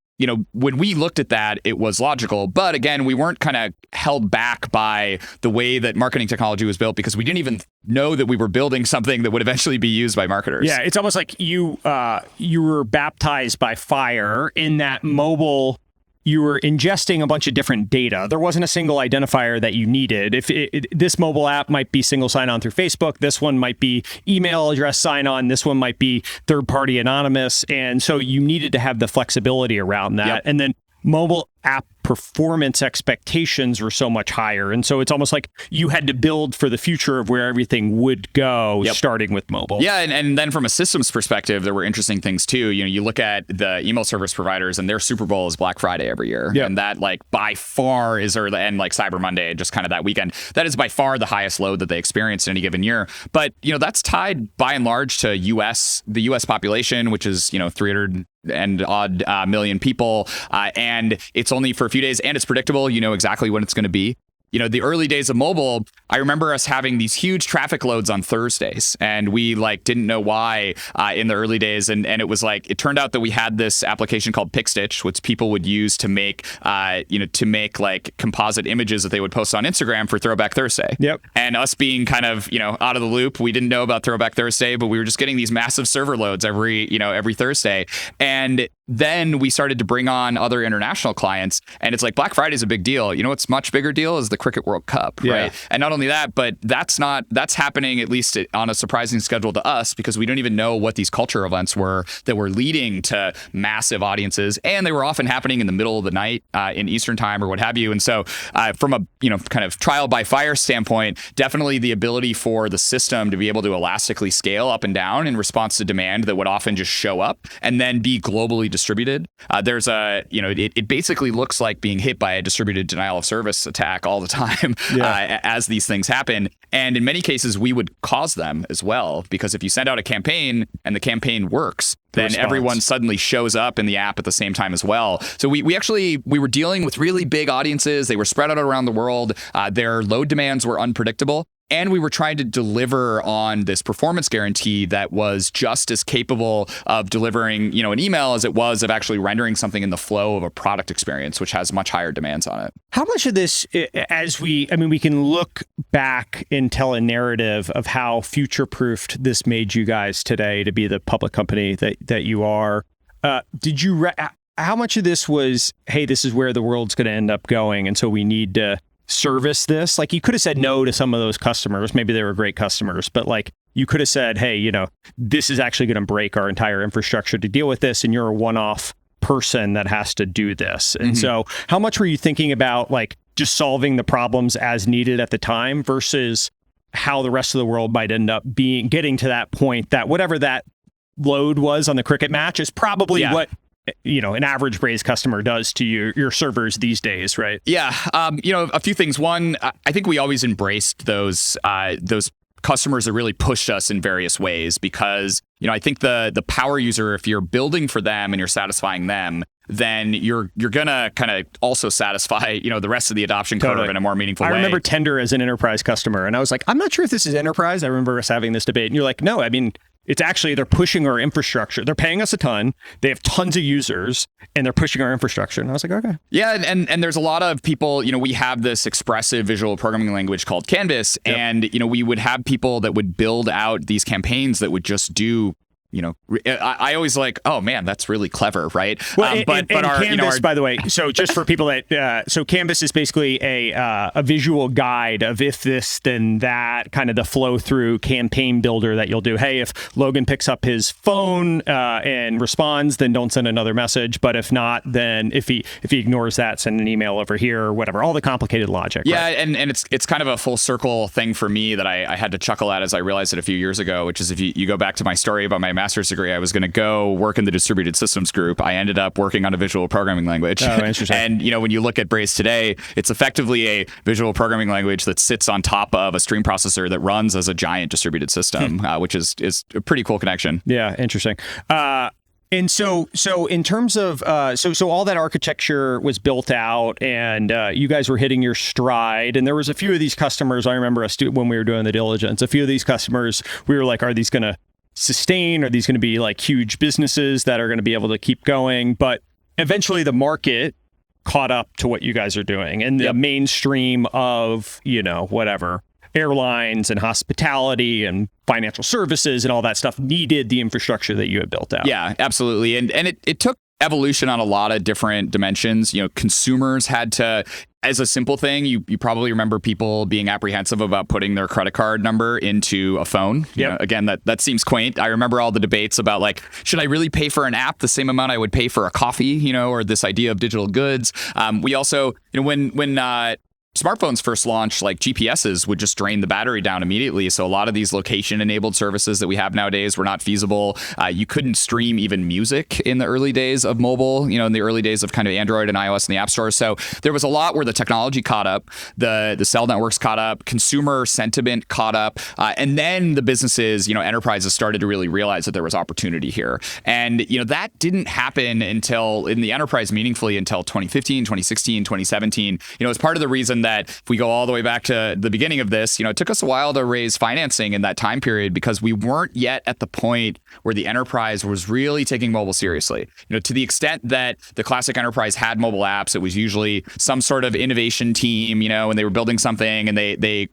we looked at that, it was logical. But again, we weren't kind of held back by the way that marketing technology was built because we didn't even know that we were building something that would eventually be used by marketers. Yeah, it's almost like you were baptized by fire in that mobile. You were ingesting a bunch of different data. There wasn't a single identifier that you needed. This mobile app might be single sign-on through Facebook. This one might be email address sign-on. This one might be third-party anonymous. And so you needed to have the flexibility around that. And then mobile app performance expectations were so much higher. And so it's almost like you had to build for the future of where everything would go, starting with mobile. Yeah, and then from a systems perspective, there were interesting things too. You look at the email service providers and their Super Bowl is Black Friday every year. And that by far is, and like Cyber Monday, just kind of that weekend, that is by far the highest load that they experience in any given year. But, that's tied by and large to the US population, which is, 300 and odd million people, and it's only for a few days, and it's predictable. You know exactly when it's going to be. The early days of mobile, I remember us having these huge traffic loads on Thursdays, and we didn't know why in the early days. And it was it turned out that we had this application called PicStitch, which people would use to make, composite images that they would post on Instagram for Throwback Thursday. Yep. And us being kind of, out of the loop, we didn't know about Throwback Thursday, but we were just getting these massive server loads every Thursday. And then we started to bring on other international clients, and it's Black Friday is a big deal. What's much bigger deal is the Cricket World Cup, right? And not only that, but that's happening at least on a surprising schedule to us, because we don't even know what these culture events were that were leading to massive audiences, and they were often happening in the middle of the night in Eastern time or what have you. And so from a kind of trial by fire standpoint, definitely the ability for the system to be able to elastically scale up and down in response to demand that would often just show up and then be globally distributed. There's it basically looks like being hit by a distributed denial of service attack all the time as these things happen. And in many cases, we would cause them as well, because if you send out a campaign and the campaign works, then everyone suddenly shows up in the app at the same time as well. So we were dealing with really big audiences. They were spread out around the world. Their load demands were unpredictable. And we were trying to deliver on this performance guarantee that was just as capable of delivering, an email as it was of actually rendering something in the flow of a product experience, which has much higher demands on it. How much of this, we can look back and tell a narrative of how future-proofed this made you guys today to be the public company that you are. How much of this was, hey, this is where the world's going to end up going, and so we need to service this? You could have said no to some of those customers. Maybe they were great customers, but you could have said, hey, this is actually going to break our entire infrastructure to deal with this, and you're a one-off person that has to do this. And so how much were you thinking about just solving the problems as needed at the time versus how the rest of the world might end up getting to that point that whatever that load was on the cricket match is probably what an average Braze customer does to your servers these days, right? Yeah. A few things. One, I think we always embraced those customers that really pushed us in various ways, because, I think the power user, if you're building for them and you're satisfying them, then you're gonna kind of also satisfy, the rest of the adoption curve in a more meaningful way. I remember Tender as an enterprise customer, and I was like, I'm not sure if this is enterprise. I remember us having this debate, and you're like, no, it's actually, they're pushing our infrastructure. They're paying us a ton. They have tons of users, and they're pushing our infrastructure. And I was like, okay. Yeah, and there's a lot of people, we have this expressive visual programming language called Canvas, and, we would have people that would build out these campaigns that would just do, I always oh man, that's really clever, right? Well, but our Canvas, by the way, so just for people that, so Canvas is basically a visual guide of if this, then that, kind of the flow through campaign builder that you'll do. Hey, if Logan picks up his phone and responds, then don't send another message. But if not, then if he ignores that, send an email over here or whatever. All the complicated logic. Yeah, right? and it's kind of a full circle thing for me that I had to chuckle at as I realized it a few years ago, which is if you go back to my story about my master's degree, I was going to go work in the distributed systems group. I ended up working on a visual programming language. Oh, interesting. And, when you look at Braze today, it's effectively a visual programming language that sits on top of a stream processor that runs as a giant distributed system, which is a pretty cool connection. Yeah, interesting. And so in terms of, so all that architecture was built out, and you guys were hitting your stride, and there was a few of these customers, I remember us when we were doing the diligence, a few of these customers, we were like, are these going to sustain? Are these going to be huge businesses that are going to be able to keep going? But eventually the market caught up to what you guys are doing, and the mainstream of, whatever, airlines and hospitality and financial services and all that stuff needed the infrastructure that you had built out. Yeah, absolutely. And it took evolution on a lot of different dimensions. Consumers had to, as a simple thing, you probably remember people being apprehensive about putting their credit card number into a phone. Again, that seems quaint. I remember all the debates about should I really pay for an app the same amount I would pay for a coffee, or this idea of digital goods. We also, when smartphones first launched, like GPSs would just drain the battery down immediately. So a lot of these location-enabled services that we have nowadays were not feasible. You couldn't stream even music in the early days of mobile, in the early days of kind of Android and iOS in the App Store. So there was a lot where the technology caught up, the cell networks caught up, consumer sentiment caught up, and then the businesses, enterprises started to really realize that there was opportunity here. And, that didn't happen until in the enterprise meaningfully until 2015, 2016, 2017. As part of the reason that if we go all the way back to the beginning of this, it took us a while to raise financing in that time period because we weren't yet at the point where the enterprise was really taking mobile seriously. To the extent that the classic enterprise had mobile apps, it was usually some sort of innovation team, and they were building something and they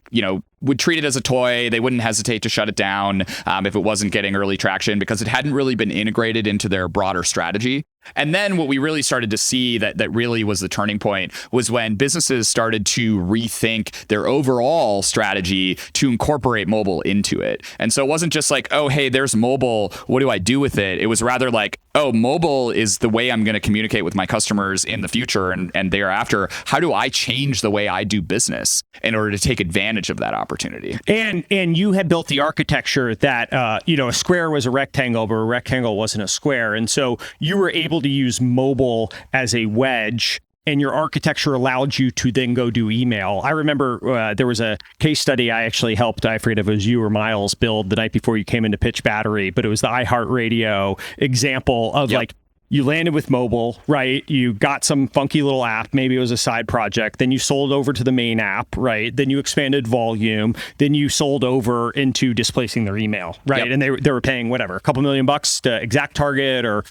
would treat it as a toy. They wouldn't hesitate to shut it down if it wasn't getting early traction because it hadn't really been integrated into their broader strategy. And then what we really started to see that really was the turning point was when businesses started to rethink their overall strategy to incorporate mobile into it. And so it wasn't just like, oh, hey, there's mobile. What do I do with it? It was rather like, oh, mobile is the way I'm going to communicate with my customers in the future and thereafter. How do I change the way I do business in order to take advantage of that opportunity? And you had built the architecture that, a square was a rectangle, but a rectangle wasn't a square. And so you were able to use mobile as a wedge, and your architecture allowed you to then go do email. I remember there was a case study I actually helped, I forget if it was you or Miles, build the night before you came into Pitch Battery, but it was the iHeartRadio example of like, you landed with mobile, right? You got some funky little app. Maybe it was a side project. Then you sold over to the main app, right? Then you expanded volume. Then you sold over into displacing their email, right? Yep. And they were paying whatever, a couple $1 million to ExactTarget or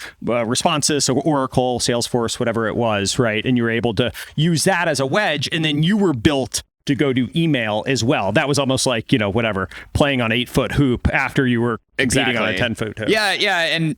Responses or Oracle, Salesforce, whatever it was, right? And you were able to use that as a wedge. And then you were built to go do email as well. That was almost like, playing on 8-foot hoop after you were competing on a 10-foot hoop. Yeah. And,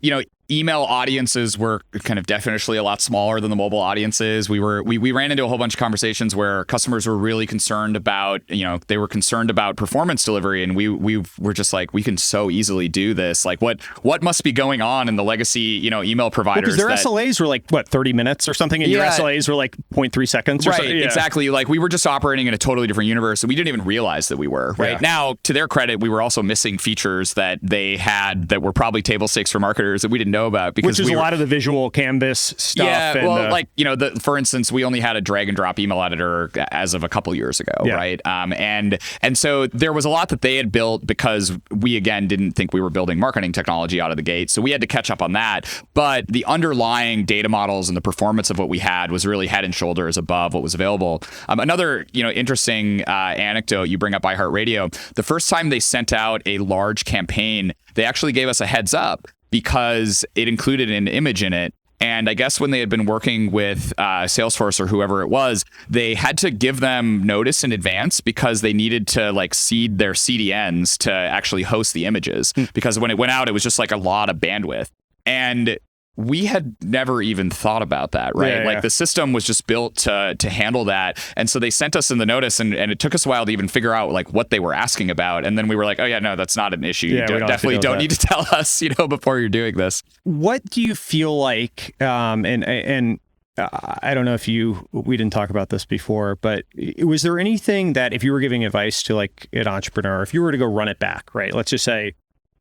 email audiences were kind of definitionally a lot smaller than the mobile audiences. We ran into a whole bunch of conversations where customers were really concerned about, they were concerned about performance delivery. And we were just like, we can so easily do this. Like what must be going on in the legacy, email providers? Because their SLAs were like, 30 minutes or something? And your SLAs were like 0.3 seconds or something? Right, exactly. Like we were just operating in a totally different universe and we didn't even realize that we were, right? Yeah. Now, to their credit, we were also missing features that they had that were probably table stakes for marketers that we didn't know about. Because Which is a lot of the visual canvas stuff. Yeah, and for instance, we only had a drag and drop email editor as of a couple years ago, right? And so there was a lot that they had built because we, again, didn't think we were building marketing technology out of the gate. So we had to catch up on that. But the underlying data models and the performance of what we had was really head and shoulders above what was available. Another, interesting anecdote, you bring up iHeartRadio. The first time they sent out a large campaign, they actually gave us a heads up because it included an image in it. And I guess when they had been working with Salesforce or whoever it was, they had to give them notice in advance because they needed to seed their CDNs to actually host the images. Because when it went out, it was just like a lot of bandwidth. And we had never even thought about that, right? The system was just built to handle that. And so they sent us in the notice and it took us a while to even figure out what they were asking about. And then we were like, oh yeah, no, that's not an issue. You definitely don't need to tell us, before you're doing this. What do you feel like, and I don't know if we didn't talk about this before, but was there anything that if you were giving advice to an entrepreneur, if you were to go run it back, right? Let's just say,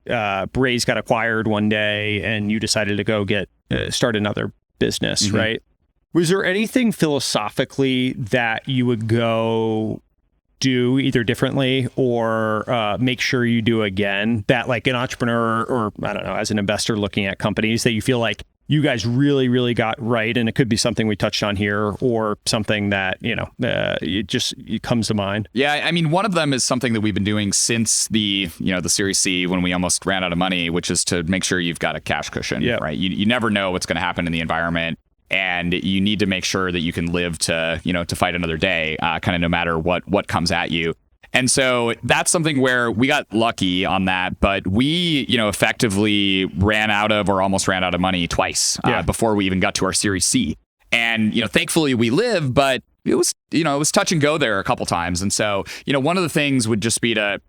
Braze got acquired one day and you decided to go start another business, right? Was there anything philosophically that you would go do either differently or make sure you do again that an entrepreneur or I don't know, as an investor looking at companies that you feel like you guys really, really got right? And it could be something we touched on here or something that, it comes to mind. Yeah. I mean, one of them is something that we've been doing since the Series C when we almost ran out of money, which is to make sure you've got a cash cushion, right? You never know what's going to happen in the environment. And you need to make sure that you can live to fight another day, kind of no matter what comes at you. And so that's something where we got lucky on that, but we, effectively ran out of or almost ran out of money twice before we even got to our Series C. And, thankfully we live, but it was touch and go there a couple times. And so, one of the things would just be to,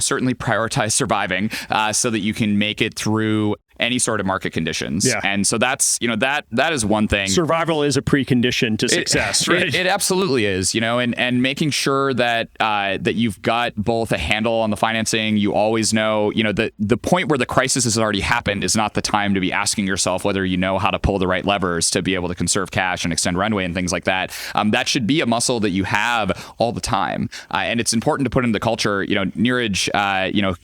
certainly prioritize surviving so that you can make it through any sort of market conditions. Yeah. And so that's, that is one thing. Survival is a precondition to success, right? It absolutely is, and making sure that that you've got both a handle on the financing. You always know, the point where the crisis has already happened is not the time to be asking yourself whether you know how to pull the right levers to be able to conserve cash and extend runway and things like that. That should be a muscle that you have all the time. And it's important to put in the culture. Neeraj,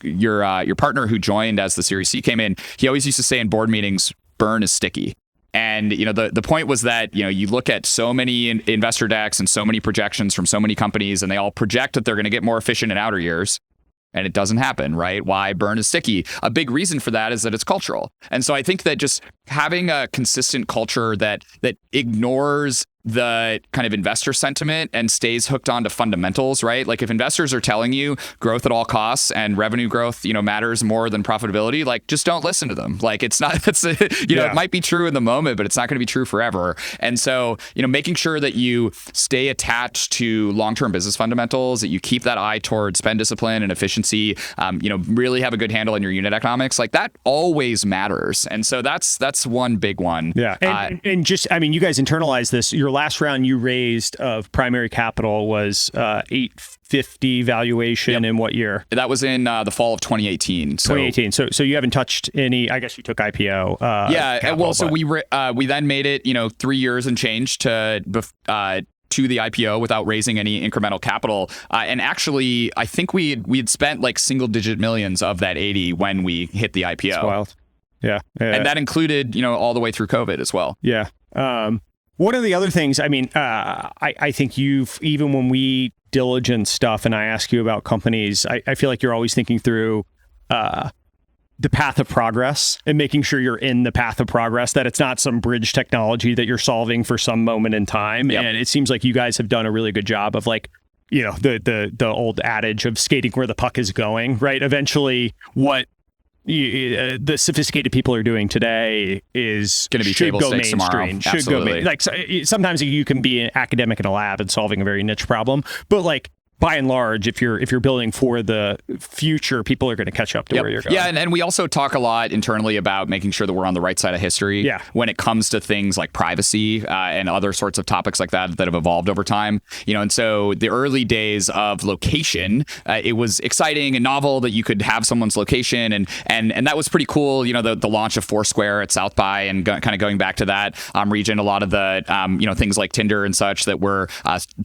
your partner who joined as the Series C came in, he always used to say in board meetings, burn is sticky. And the point was that you look at so many investor decks and so many projections from so many companies, and they all project that they're going to get more efficient in outer years, and it doesn't happen, right? Why burn is sticky? A big reason for that is that it's cultural. And so I think that just having a consistent culture that ignores the kind of investor sentiment and stays hooked on to fundamentals, right? Like if investors are telling you growth at all costs and revenue growth, matters more than profitability, like just don't listen to them. Like it's not, it might be true in the moment, but it's not going to be true forever. And so, making sure that you stay attached to long-term business fundamentals, that you keep that eye toward spend discipline and efficiency, really have a good handle on your unit economics, like that always matters. And so that's one big one. Yeah. And just, you guys internalize this. Your last round you raised of primary capital was $850 valuation. In what year? That was in the fall of 2018. 2018. So you haven't touched any. I guess you took IPO. Capital, so we then made it 3 years and change to the IPO without raising any incremental capital. And actually, I think we had spent like single-digit millions of that 80 when we hit the IPO. That's wild. Yeah. And that included all the way through COVID as well. Yeah. One of the other things, I think even when we diligence stuff and I ask you about companies, I feel like you're always thinking through the path of progress and making sure you're in the path of progress, that it's not some bridge technology that you're solving for some moment in time. Yep. And it seems like you guys have done a really good job of like, the old adage of skating where the puck is going, right? Eventually what the sophisticated people are doing today is going to be table stakes tomorrow. Absolutely. Sometimes you can be an academic in a lab and solving a very niche problem, but like by and large, if you're building for the future, people are going to catch up to where you're going. Yeah, and we also talk a lot internally about making sure that we're on the right side of history when it comes to things like privacy and other sorts of topics like that have evolved over time. And so the early days of location, it was exciting and novel that you could have someone's location, and that was pretty cool. The launch of Foursquare at South by and kind of going back to that region, a lot of the things like Tinder and such that were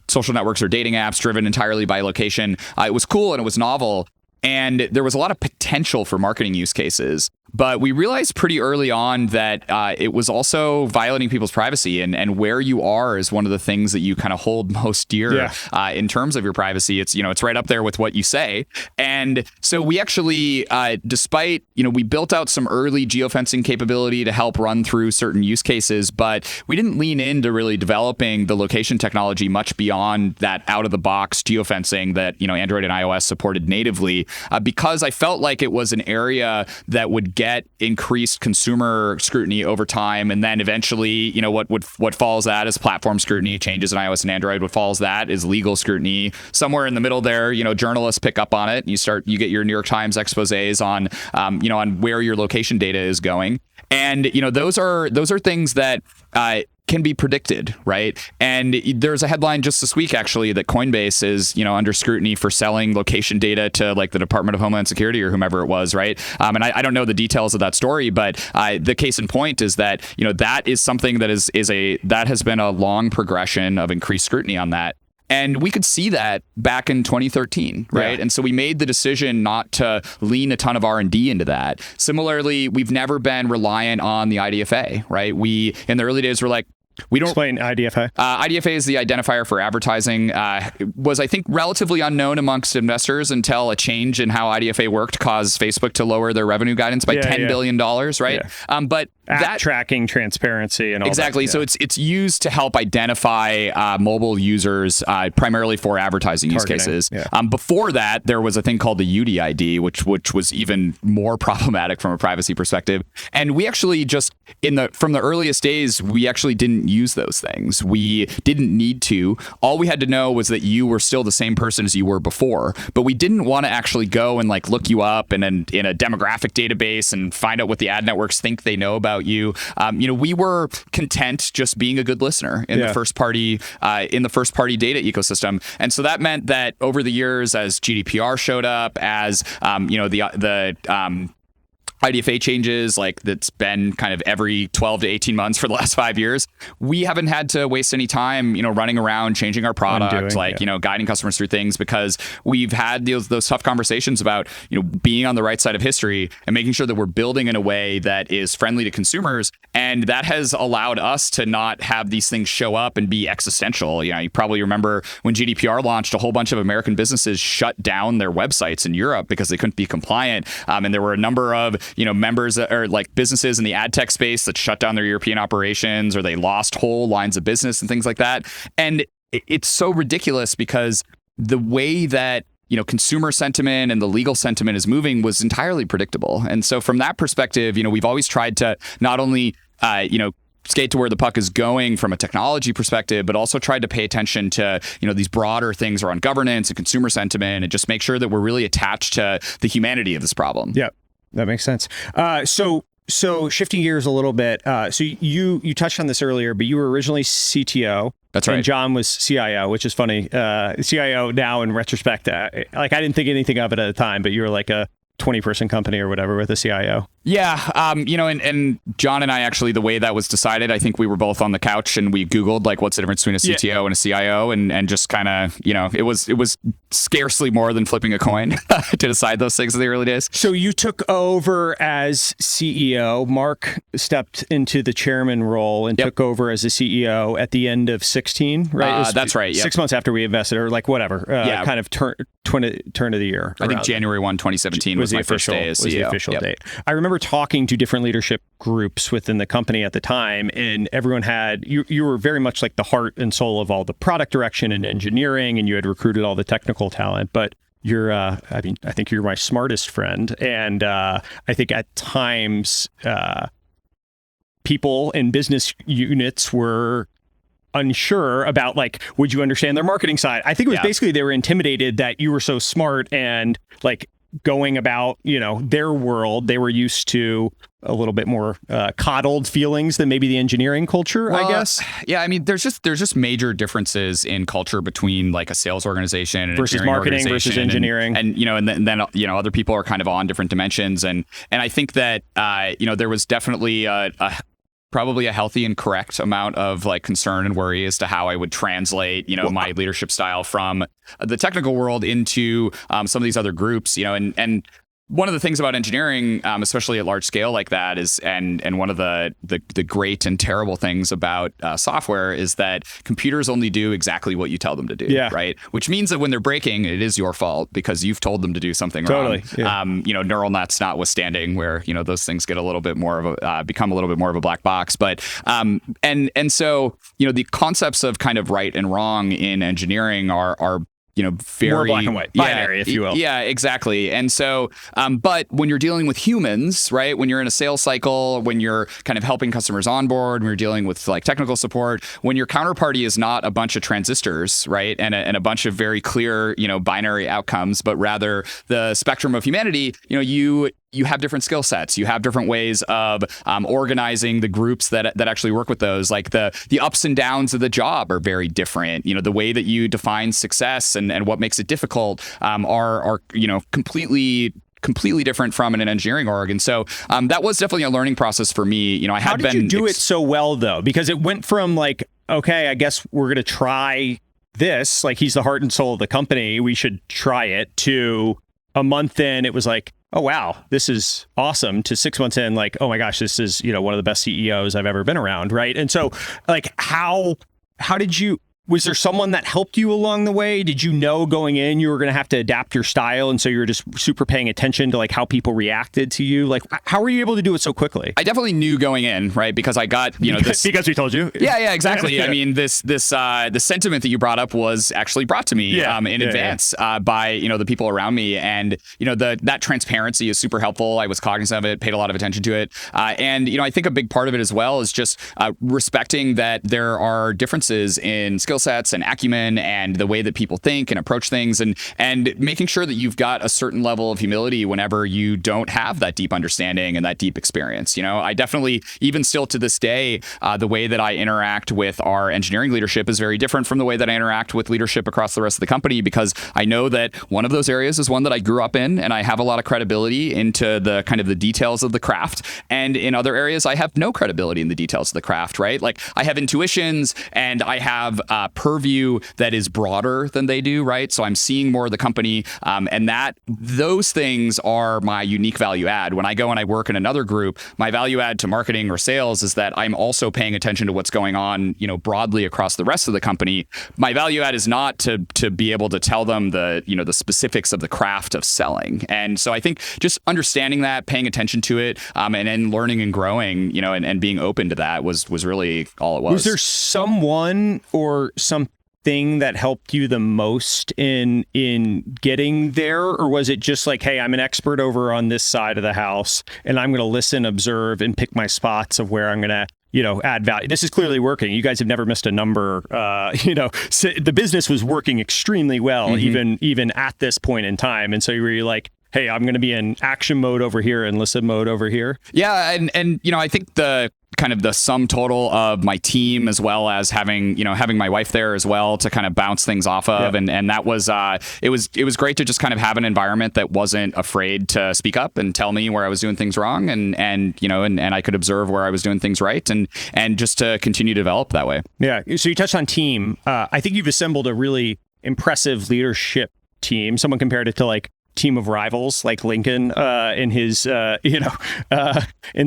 social networks or dating apps driven entirely by location. It was cool and it was novel, and there was a lot of potential for marketing use cases. But we realized pretty early on that it was also violating people's privacy, and where you are is one of the things that you kind of hold most dear in terms of your privacy. It's it's right up there with what you say. And so we actually, despite we built out some early geofencing capability to help run through certain use cases, but we didn't lean into really developing the location technology much beyond that out of the box geofencing that Android and iOS supported natively, because I felt like it was an area that would get increased consumer scrutiny over time, and then eventually, what follows that is platform scrutiny, changes in iOS and Android. What follows that is legal scrutiny. Somewhere in the middle there, journalists pick up on it, and you get your New York Times exposés on, on where your location data is going, and those are things that can be predicted, right? And there's a headline just this week, actually, that Coinbase is, under scrutiny for selling location data to like the Department of Homeland Security or whomever it was, right? And I don't know the details of that story, but the case in point is that, that is something that that has been a long progression of increased scrutiny on that. And we could see that back in 2013, right? Yeah. And so we made the decision not to lean a ton of R&D into that. Similarly, we've never been reliant on the IDFA, right? We, in the early days, were like, we don't explain IDFA. IDFA is the identifier for advertising. Was, I think, relatively unknown amongst investors until a change in how IDFA worked caused Facebook to lower their revenue guidance by $10 billion, right? Yeah. But app tracking, transparency, and all exactly. that. Yeah. So it's used to help identify mobile users primarily for advertising Targeting, use cases. yeah. Before that, there was a thing called the UDID, which was even more problematic from a privacy perspective. And we actually just from the earliest days, we actually didn't use those things. We didn't need to. All we had to know was that you were still the same person as you were before. But we didn't want to actually go and like look you up and in a demographic database and find out what the ad networks think they know about you. We were content just being a good listener in the first party data ecosystem. And so that meant that over the years, as GDPR showed up, as the IDFA changes, like that's been kind of every 12 to 18 months for the last 5 years, we haven't had to waste any time, running around, changing our product, guiding customers through things, because we've had those tough conversations about, being on the right side of history and making sure that we're building in a way that is friendly to consumers. And that has allowed us to not have these things show up and be existential. You probably remember when GDPR launched, a whole bunch of American businesses shut down their websites in Europe because they couldn't be compliant. And there were a number of members or like businesses in the ad tech space that shut down their European operations, or they lost whole lines of business and things like that. And it's so ridiculous because the way that consumer sentiment and the legal sentiment is moving was entirely predictable. And so from that perspective, we've always tried to not only skate to where the puck is going from a technology perspective, but also tried to pay attention to, these broader things around governance and consumer sentiment, and just make sure that we're really attached to the humanity of this problem. Yeah. That makes sense. So shifting gears a little bit. So you touched on this earlier, but you were originally CTO. That's right. And John was CIO, which is funny. CIO now in retrospect, I didn't think anything of it at the time, but you were like a 20-person company or whatever with a CIO. Yeah. And John and I actually, the way that was decided, I think we were both on the couch and we Googled like, what's the difference between a CTO and a CIO, and just kind of, it was scarcely more than flipping a coin to decide those things in the early days. So you took over as CEO. Mark stepped into the chairman role and took over as a CEO at the end of 16, right? That's right. Yep. 6 months after we invested, or like whatever, kind of turn of the year. I think January 1, 2017 was my first day as CEO. Was the official date. I remember talking to different leadership groups within the company at the time, and everyone had, you were very much like the heart and soul of all the product direction and engineering, and you had recruited all the technical talent, but you're, I think you're my smartest friend. And I think at times, people in business units were unsure about like, would you understand their marketing side? I think it was basically they were intimidated that you were so smart and like going about, their world. They were used to a little bit more coddled feelings than maybe the engineering culture, I guess. Yeah, there's just major differences in culture between like a sales organization and versus marketing versus engineering, and then other people are kind of on different dimensions, and I think that there was definitely probably a healthy and correct amount of like concern and worry as to how I would translate, my leadership style from the technical world into some of these other groups, and one of the things about engineering, especially at large scale like that, is and one of the great and terrible things about software is that computers only do exactly what you tell them to do, right? Which means that when they're breaking, it is your fault because you've told them to do something wrong. Yeah. Neural nets notwithstanding, where those things get a little bit more of a become a little bit more of a black box. But and so the concepts of kind of right and wrong in engineering are very more black and white, binary, if you will. Yeah, exactly. And so, but when you're dealing with humans, right, when you're in a sales cycle, when you're kind of helping customers onboard, when you're dealing with like technical support, when your counterparty is not a bunch of transistors, right, and a bunch of very clear, binary outcomes, but rather the spectrum of humanity, you have different skill sets. You have different ways of organizing the groups that actually work with those. Like the ups and downs of the job are very different. The way that you define success and what makes it difficult are completely different from an engineering org. And so that was definitely a learning process for me. How did you do it so well though? Because it went from like, okay, I guess we're going to try this. Like he's the heart and soul of the company. We should try it, to a month in, it was like, oh, wow, this is awesome, to 6 months in, like, oh my gosh, this is, one of the best CEOs I've ever been around. Right. And so like, how did you, Was there someone that helped you along the way? Did you know going in you were going to have to adapt your style, and so you were just super paying attention to like how people reacted to you? Like, how were you able to do it so quickly? I definitely knew going in, right? Because I got, this because we told you. Yeah, exactly. I mean, the sentiment that you brought up was actually brought to me in advance by the people around me, and that transparency is super helpful. I was cognizant of it, paid a lot of attention to it, and I think a big part of it as well is just respecting that there are differences in skill sets and acumen and the way that people think and approach things, and making sure that you've got a certain level of humility whenever you don't have that deep understanding and that deep experience. I definitely, even still to this day, the way that I interact with our engineering leadership is very different from the way that I interact with leadership across the rest of the company, because I know that one of those areas is one that I grew up in, and I have a lot of credibility into the kind of the details of the craft. And in other areas, I have no credibility in the details of the craft, right? Like, I have intuitions and I have purview that is broader than they do, right? So I'm seeing more of the company, and those things are my unique value add. When I go and I work in another group, my value add to marketing or sales is that I'm also paying attention to what's going on, broadly across the rest of the company. My value add is not to be able to tell them the specifics of the craft of selling. And so I think just understanding that, paying attention to it, and then learning and growing, and being open to that was really all it was. Was there someone or something that helped you the most in getting there, or was it just like, hey, I'm an expert over on this side of the house, and I'm going to listen, observe, and pick my spots of where I'm going to add value? This is clearly working. You guys have never missed a number. The business was working extremely well, even at this point in time. And so you were like, hey, I'm going to be in action mode over here and listen mode over here. Yeah, and I think the kind of the sum total of my team, as well as having my wife there as well to kind of bounce things off of, and that was it was great to just kind of have an environment that wasn't afraid to speak up and tell me where I was doing things wrong, and I could observe where I was doing things right, and just to continue to develop that way. Yeah. So you touched on team. I think you've assembled a really impressive leadership team. Someone compared it to like team of rivals, like Lincoln in his in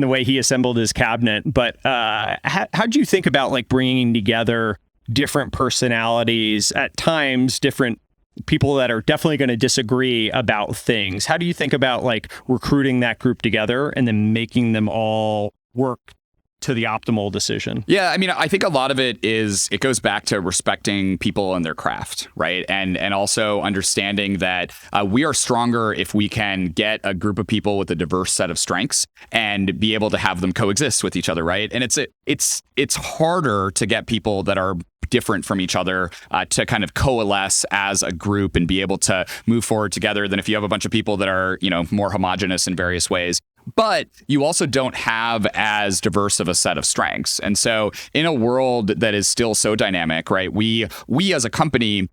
the way he assembled his cabinet. But how do you think about like bringing together different personalities, at times different people that are definitely going to disagree about things? How do you think about like recruiting that group together and then making them all work to the optimal decision? Yeah, I mean, I think a lot of it goes back to respecting people and their craft, right? And also understanding that we are stronger if we can get a group of people with a diverse set of strengths and be able to have them coexist with each other, right? And it's harder to get people that are different from each other to kind of coalesce as a group and be able to move forward together than if you have a bunch of people that are, more homogenous in various ways. But you also don't have as diverse of a set of strengths. And so in a world that is still so dynamic, right, we as a company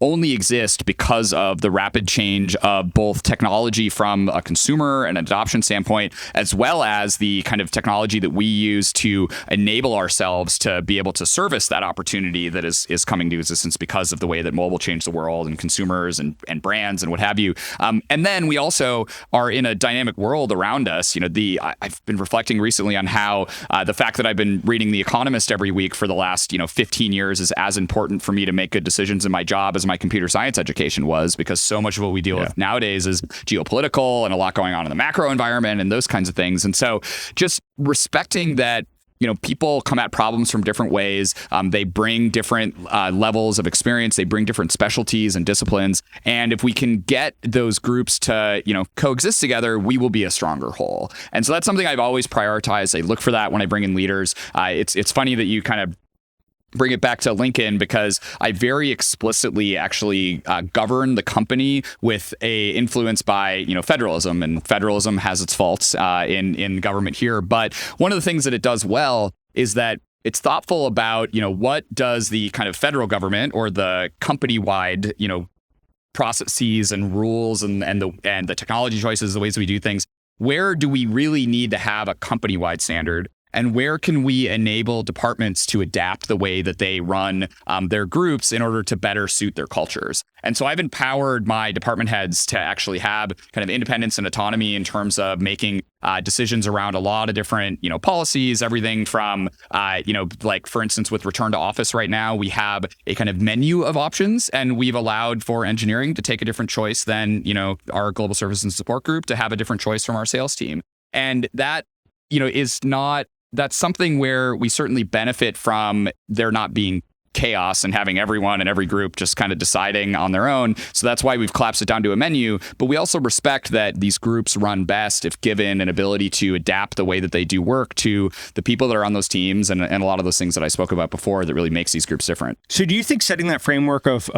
only exist because of the rapid change of both technology from a consumer and adoption standpoint, as well as the kind of technology that we use to enable ourselves to be able to service that opportunity that is coming to existence because of the way that mobile changed the world and consumers and brands and what have you. And then we also are in a dynamic world around us. I've been reflecting recently on how the fact that I've been reading The Economist every week for the last 15 years is as important for me to make good decisions in my job as my computer science education was, because so much of what we deal with nowadays is geopolitical and a lot going on in the macro environment and those kinds of things. And so just respecting that, people come at problems from different ways. They bring different levels of experience. They bring different specialties and disciplines. And if we can get those groups to, coexist together, we will be a stronger whole. And so that's something I've always prioritized. I look for that when I bring in leaders. It's funny that you kind of bring it back to Lincoln, because I very explicitly actually govern the company with a influence by federalism, and federalism has its faults in government here. But one of the things that it does well is that it's thoughtful about what does the kind of federal government or the company-wide processes and rules and the technology choices, the ways we do things. Where do we really need to have a company-wide standard? and where can we enable departments to adapt the way that they run their groups in order to better suit their cultures. And so I've empowered my department heads to actually have kind of independence and autonomy in terms of making decisions around a lot of different, policies, everything from, like for instance, with return to office right now, we have a kind of menu of options, and we've allowed for engineering to take a different choice than, our global service and support group to have a different choice from our sales team. And that, that's something where we certainly benefit from there not being chaos and having everyone and every group just kind of deciding on their own. So that's why we've collapsed it down to a menu. But we also respect that these groups run best if given an ability to adapt the way that they do work to the people that are on those teams and a lot of those things that I spoke about before that really makes these groups different. So do you think setting that framework of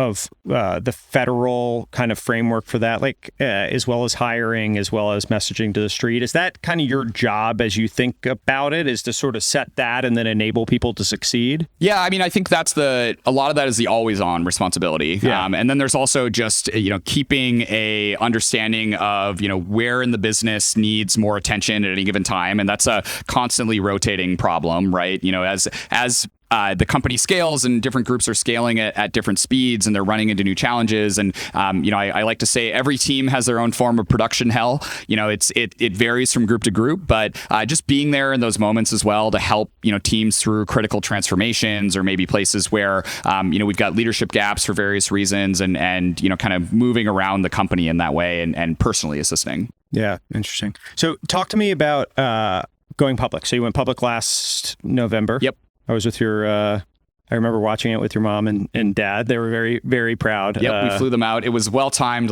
the federal kind of framework for that, as well as hiring, as well as messaging to the street, is that kind of your job as you think about it, is to sort of set that and then enable people to succeed? Yeah, I mean, I think that's a lot of that is the always on responsibility. Yeah. And then there's also just, keeping a understanding of, where in the business needs more attention at any given time. And that's a constantly rotating problem, right? As the company scales and different groups are scaling at different speeds and they're running into new challenges. And, I like to say every team has their own form of production hell. It varies from group to group, but just being there in those moments as well to help, teams through critical transformations or maybe places where, we've got leadership gaps for various reasons and kind of moving around the company in that way and personally assisting. Yeah. Interesting. So talk to me about going public. So you went public last November. Yep. I was with I remember watching it with your mom and dad. They were very, very proud. Yep, we flew them out. It was well-timed.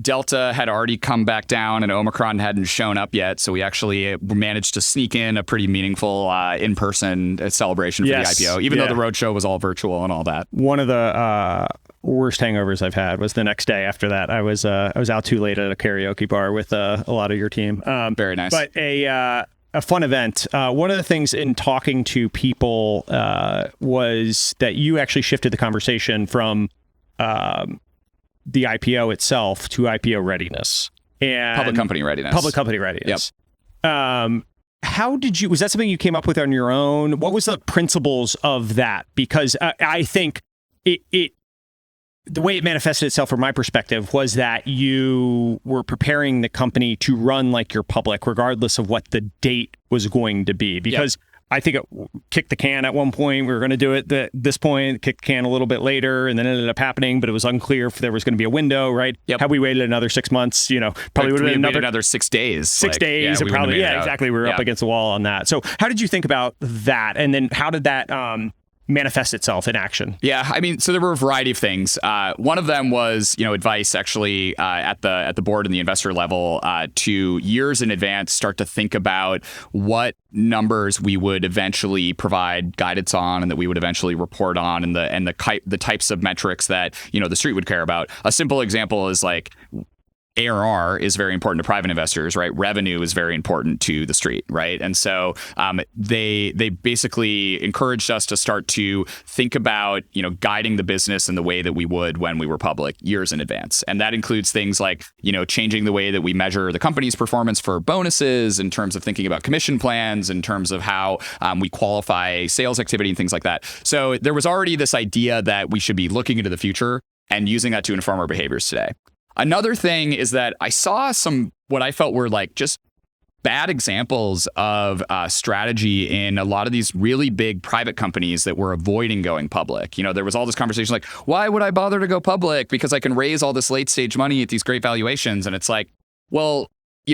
Delta had already come back down and Omicron hadn't shown up yet. So we actually managed to sneak in a pretty meaningful in-person celebration for the IPO, even though the roadshow was all virtual and all that. One of the worst hangovers I've had was the next day after that. I was out too late at a karaoke bar with a lot of your team. Very nice. But a fun event. One of the things in talking to people was that you actually shifted the conversation from the IPO itself to IPO readiness and public company readiness. Yep. How was that something you came up with on your own? What was the principles of that? Because I think the way it manifested itself from my perspective was that you were preparing the company to run like you're public, regardless of what the date was going to be. Because I think it kicked the can at one point. We were going to do it at this point, kicked the can a little bit later, and then it ended up happening, but it was unclear if there was going to be a window, right? Yep. Had we waited another 6 months, probably would have been another 6 days. 6 days. Exactly. We were up against the wall on that. So how did you think about that? And then how did that manifest itself in action? Yeah, I mean, so there were a variety of things. One of them was, advice actually at the board and the investor level to years in advance start to think about what numbers we would eventually provide guidance on and that we would eventually report on and the types of metrics that, the street would care about. A simple example is ARR is very important to private investors, right? Revenue is very important to the street, right? And so they basically encouraged us to start to think about, guiding the business in the way that we would when we were public years in advance. And that includes things like, changing the way that we measure the company's performance for bonuses, in terms of thinking about commission plans, in terms of how we qualify sales activity and things like that. So there was already this idea that we should be looking into the future and using that to inform our behaviors today. Another thing is that I saw what I felt were just bad examples of strategy in a lot of these really big private companies that were avoiding going public. There was all this conversation why would I bother to go public? Because I can raise all this late stage money at these great valuations. And it's well,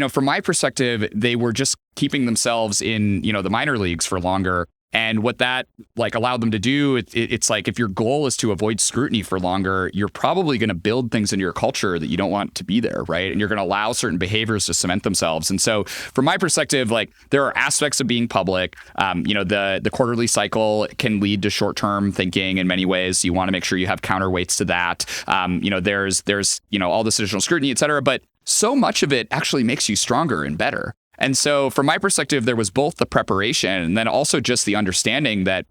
from my perspective, they were just keeping themselves in, the minor leagues for longer. And what that allowed them to do, it's if your goal is to avoid scrutiny for longer, you're probably going to build things into your culture that you don't want to be there, right? And you're going to allow certain behaviors to cement themselves. And so from my perspective, there are aspects of being public. The quarterly cycle can lead to short-term thinking in many ways. You want to make sure you have counterweights to that. There's all this additional scrutiny, et cetera. But so much of it actually makes you stronger and better. And so from my perspective, there was both the preparation and then also just the understanding that,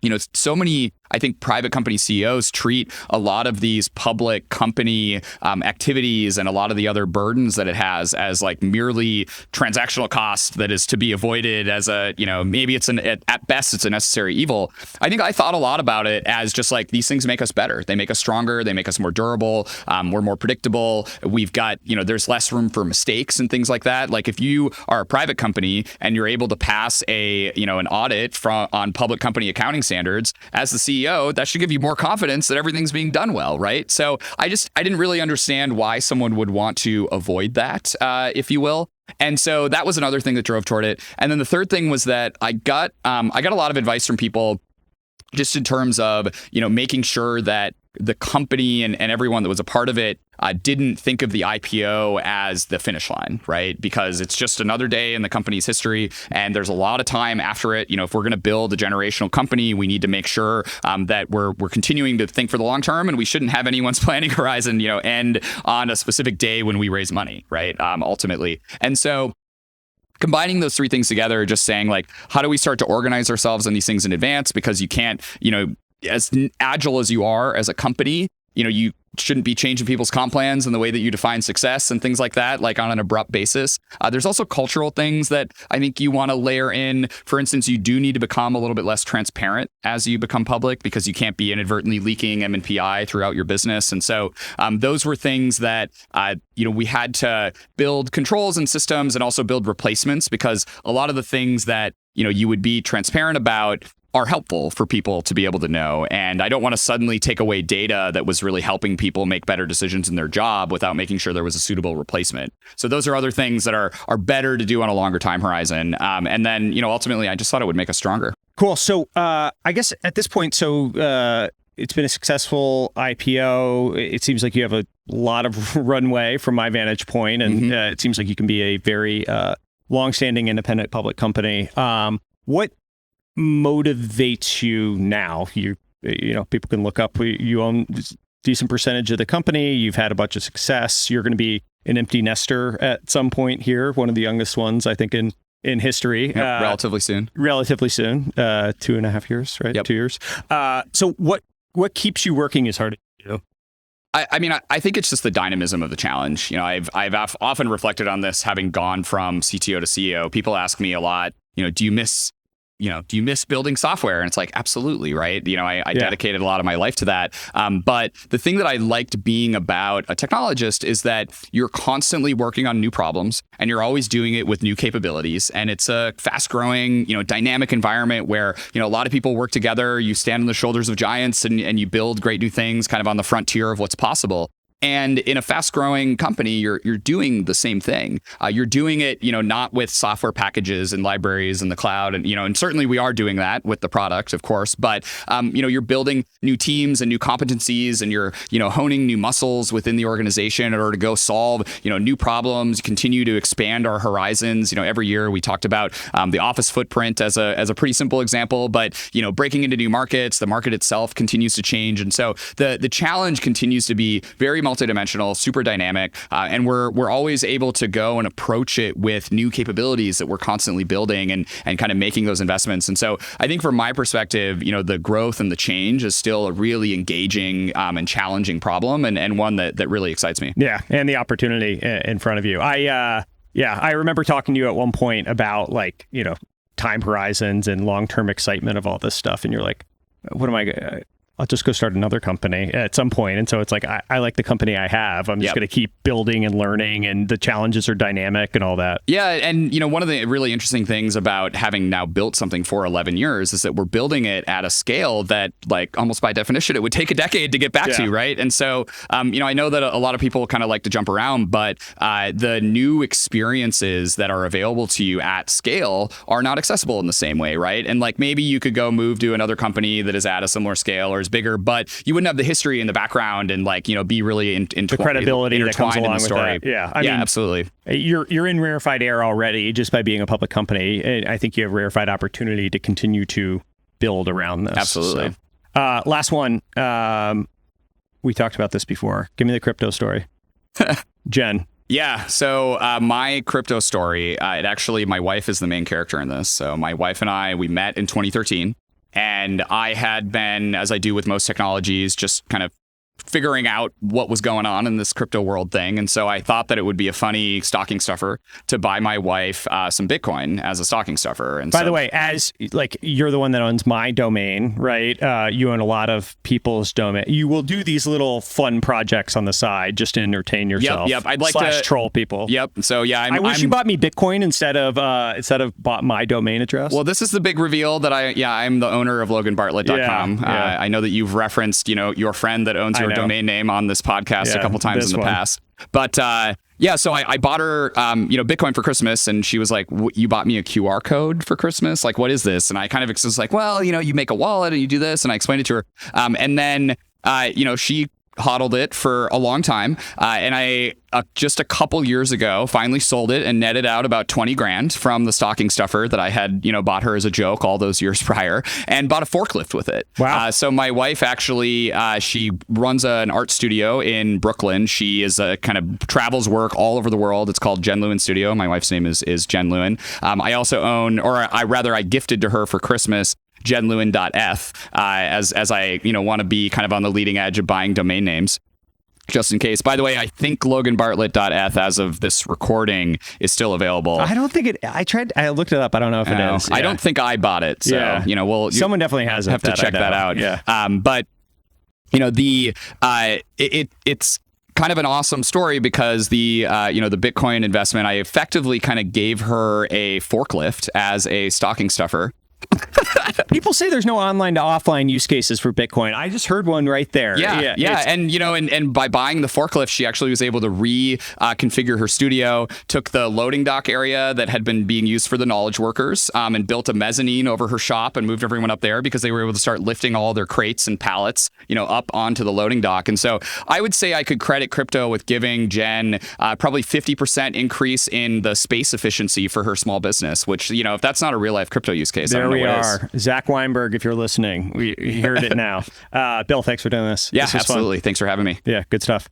I I think private company CEOs treat a lot of these public company activities and a lot of the other burdens that it has as like merely transactional cost that is to be avoided as a, maybe it's at best it's a necessary evil. I think I thought a lot about it as just like these things make us better. They make us stronger. They make us more durable. We're more predictable. We've got, there's less room for mistakes and things like that. Like if you are a private company and you're able to pass an audit on public company accounting standards, as the CEO, that should give you more confidence that everything's being done well, right? So I didn't really understand why someone would want to avoid that, if you will. And so that was another thing that drove toward it. And then the third thing was that I got a lot of advice from people just in terms of, making sure that the company and everyone that was a part of it didn't think of the IPO as the finish line, right? Because it's just another day in the company's history, and there's a lot of time after it. If we're going to build a generational company, we need to make sure that we're continuing to think for the long term, and we shouldn't have anyone's planning horizon, end on a specific day when we raise money, right? Ultimately, and so. Combining those three things together, just saying like, how do we start to organize ourselves on these things in advance? Because you can't, as agile as you are as a company, you shouldn't be changing people's comp plans and the way that you define success and things like that, like on an abrupt basis. There's also cultural things that I think you want to layer in. For instance, you do need to become a little bit less transparent as you become public because you can't be inadvertently leaking M&PI throughout your business. And so those were things that, we had to build controls and systems and also build replacements because a lot of the things that, you would be transparent about are helpful for people to be able to know. And I don't want to suddenly take away data that was really helping people make better decisions in their job without making sure there was a suitable replacement. So those are other things that are better to do on a longer time horizon. And then, ultimately, I just thought it would make us stronger. Cool. So I guess at this point, it's been a successful IPO. It seems like you have a lot of runway from my vantage point, and it seems like you can be a very longstanding independent public company. What motivates you now? People can look up. You own a decent percentage of the company. You've had a bunch of success. You're going to be an empty nester at some point here. One of the youngest ones, I think, in history. Yep, relatively soon. 2.5 years, right? Yep. 2 years. So what keeps you working as hard as you do? I think it's just the dynamism of the challenge. I've often reflected on this, having gone from CTO to CEO. People ask me a lot, do you miss building software? And it's like, absolutely, right? I dedicated a lot of my life to that. But the thing that I liked being about a technologist is that you're constantly working on new problems and you're always doing it with new capabilities. And it's a fast growing, dynamic environment where, a lot of people work together. You stand on the shoulders of giants and you build great new things kind of on the frontier of what's possible. And in a fast-growing company, you're doing the same thing. You're doing it, not with software packages and libraries and the cloud, and certainly we are doing that with the product, of course. But you're building new teams and new competencies, and you're honing new muscles within the organization in order to go solve new problems. Continue to expand our horizons. Every year we talked about the office footprint as a pretty simple example, but breaking into new markets. The market itself continues to change, and so the challenge continues to be very multidimensional, super dynamic, and we're always able to go and approach it with new capabilities that we're constantly building and kind of making those investments. And so I think from my perspective, the growth and the change is still a really engaging and challenging problem, and one that really excites me. Yeah, and the opportunity in front of you. I remember talking to you at one point about time horizons and long-term excitement of all this stuff, and you're like, what am I? I'll just go start another company at some point. And so it's like, I like the company I have. I'm just going to keep building and learning, and the challenges are dynamic and all that. Yeah. And, one of the really interesting things about having now built something for 11 years is that we're building it at a scale that, like, almost by definition, it would take a decade to get back to, right? And so, I know that a lot of people kind of like to jump around, but the new experiences that are available to you at scale are not accessible in the same way, right? And like, maybe you could go move to another company that is at a similar scale or is bigger, but you wouldn't have the history in the background and be really the credibility that comes along with that. Yeah, I mean, absolutely. You're in rarefied air already just by being a public company. And I think you have rarefied opportunity to continue to build around this. Absolutely. So, last one. We talked about this before. Give me the crypto story. Jen. Yeah. So my crypto story, my wife is the main character in this. So my wife and I, we met in 2013. And I had been, as I do with most technologies, just kind of figuring out what was going on in this crypto world thing. And so I thought that it would be a funny stocking stuffer to buy my wife some Bitcoin as a stocking stuffer. And by the way, as like you're the one that owns my domain, right? You own a lot of people's domain. You will do these little fun projects on the side just to entertain yourself. Yep. I'd like to troll people. Yep. So yeah, I wish you bought me Bitcoin instead of bought my domain address. Well, this is the big reveal that I'm the owner of LoganBartlett.com. Yeah. I know that you've referenced, your friend that owns your domain name on this podcast a couple times in the past. But so I bought her, Bitcoin for Christmas, and she was like, "You bought me a QR code for Christmas? Like, what is this?" And I kind of was like, "Well, you make a wallet and you do this," and I explained it to her. And then, she hodled it for a long time, and I just a couple years ago finally sold it and netted out about 20 grand from the stocking stuffer that I had bought her as a joke all those years prior, and bought a forklift with it. Wow. So my wife actually she runs an art studio in Brooklyn. She is a kind of travels work all over the world. It's called Jen Lewin Studio. My wife's name is Jen Lewin. I also own, I gifted to her for Christmas, jenlewin.eth, as I want to be kind of on the leading edge of buying domain names, just in case. By the way, I think loganbartlett.eth as of this recording is still available. I don't think it. I looked it up. I don't know if it is. I don't think I bought it. So someone definitely has it. Have to check that out. Yeah. But it's kind of an awesome story because the Bitcoin investment, I effectively kind of gave her a forklift as a stocking stuffer. People say there's no online to offline use cases for Bitcoin. I just heard one right there. Yeah. And by buying the forklift, she actually was able to reconfigure her studio, took the loading dock area that had been being used for the knowledge workers, and built a mezzanine over her shop and moved everyone up there because they were able to start lifting all their crates and pallets, up onto the loading dock. And so I would say I could credit crypto with giving Jen probably 50% increase in the space efficiency for her small business, which, if that's not a real life crypto use case, there we are. Zach Weinberg, if you're listening, we heard it now. Bill, thanks for doing this. Yeah, this was absolutely. Fun. Thanks for having me. Yeah, good stuff.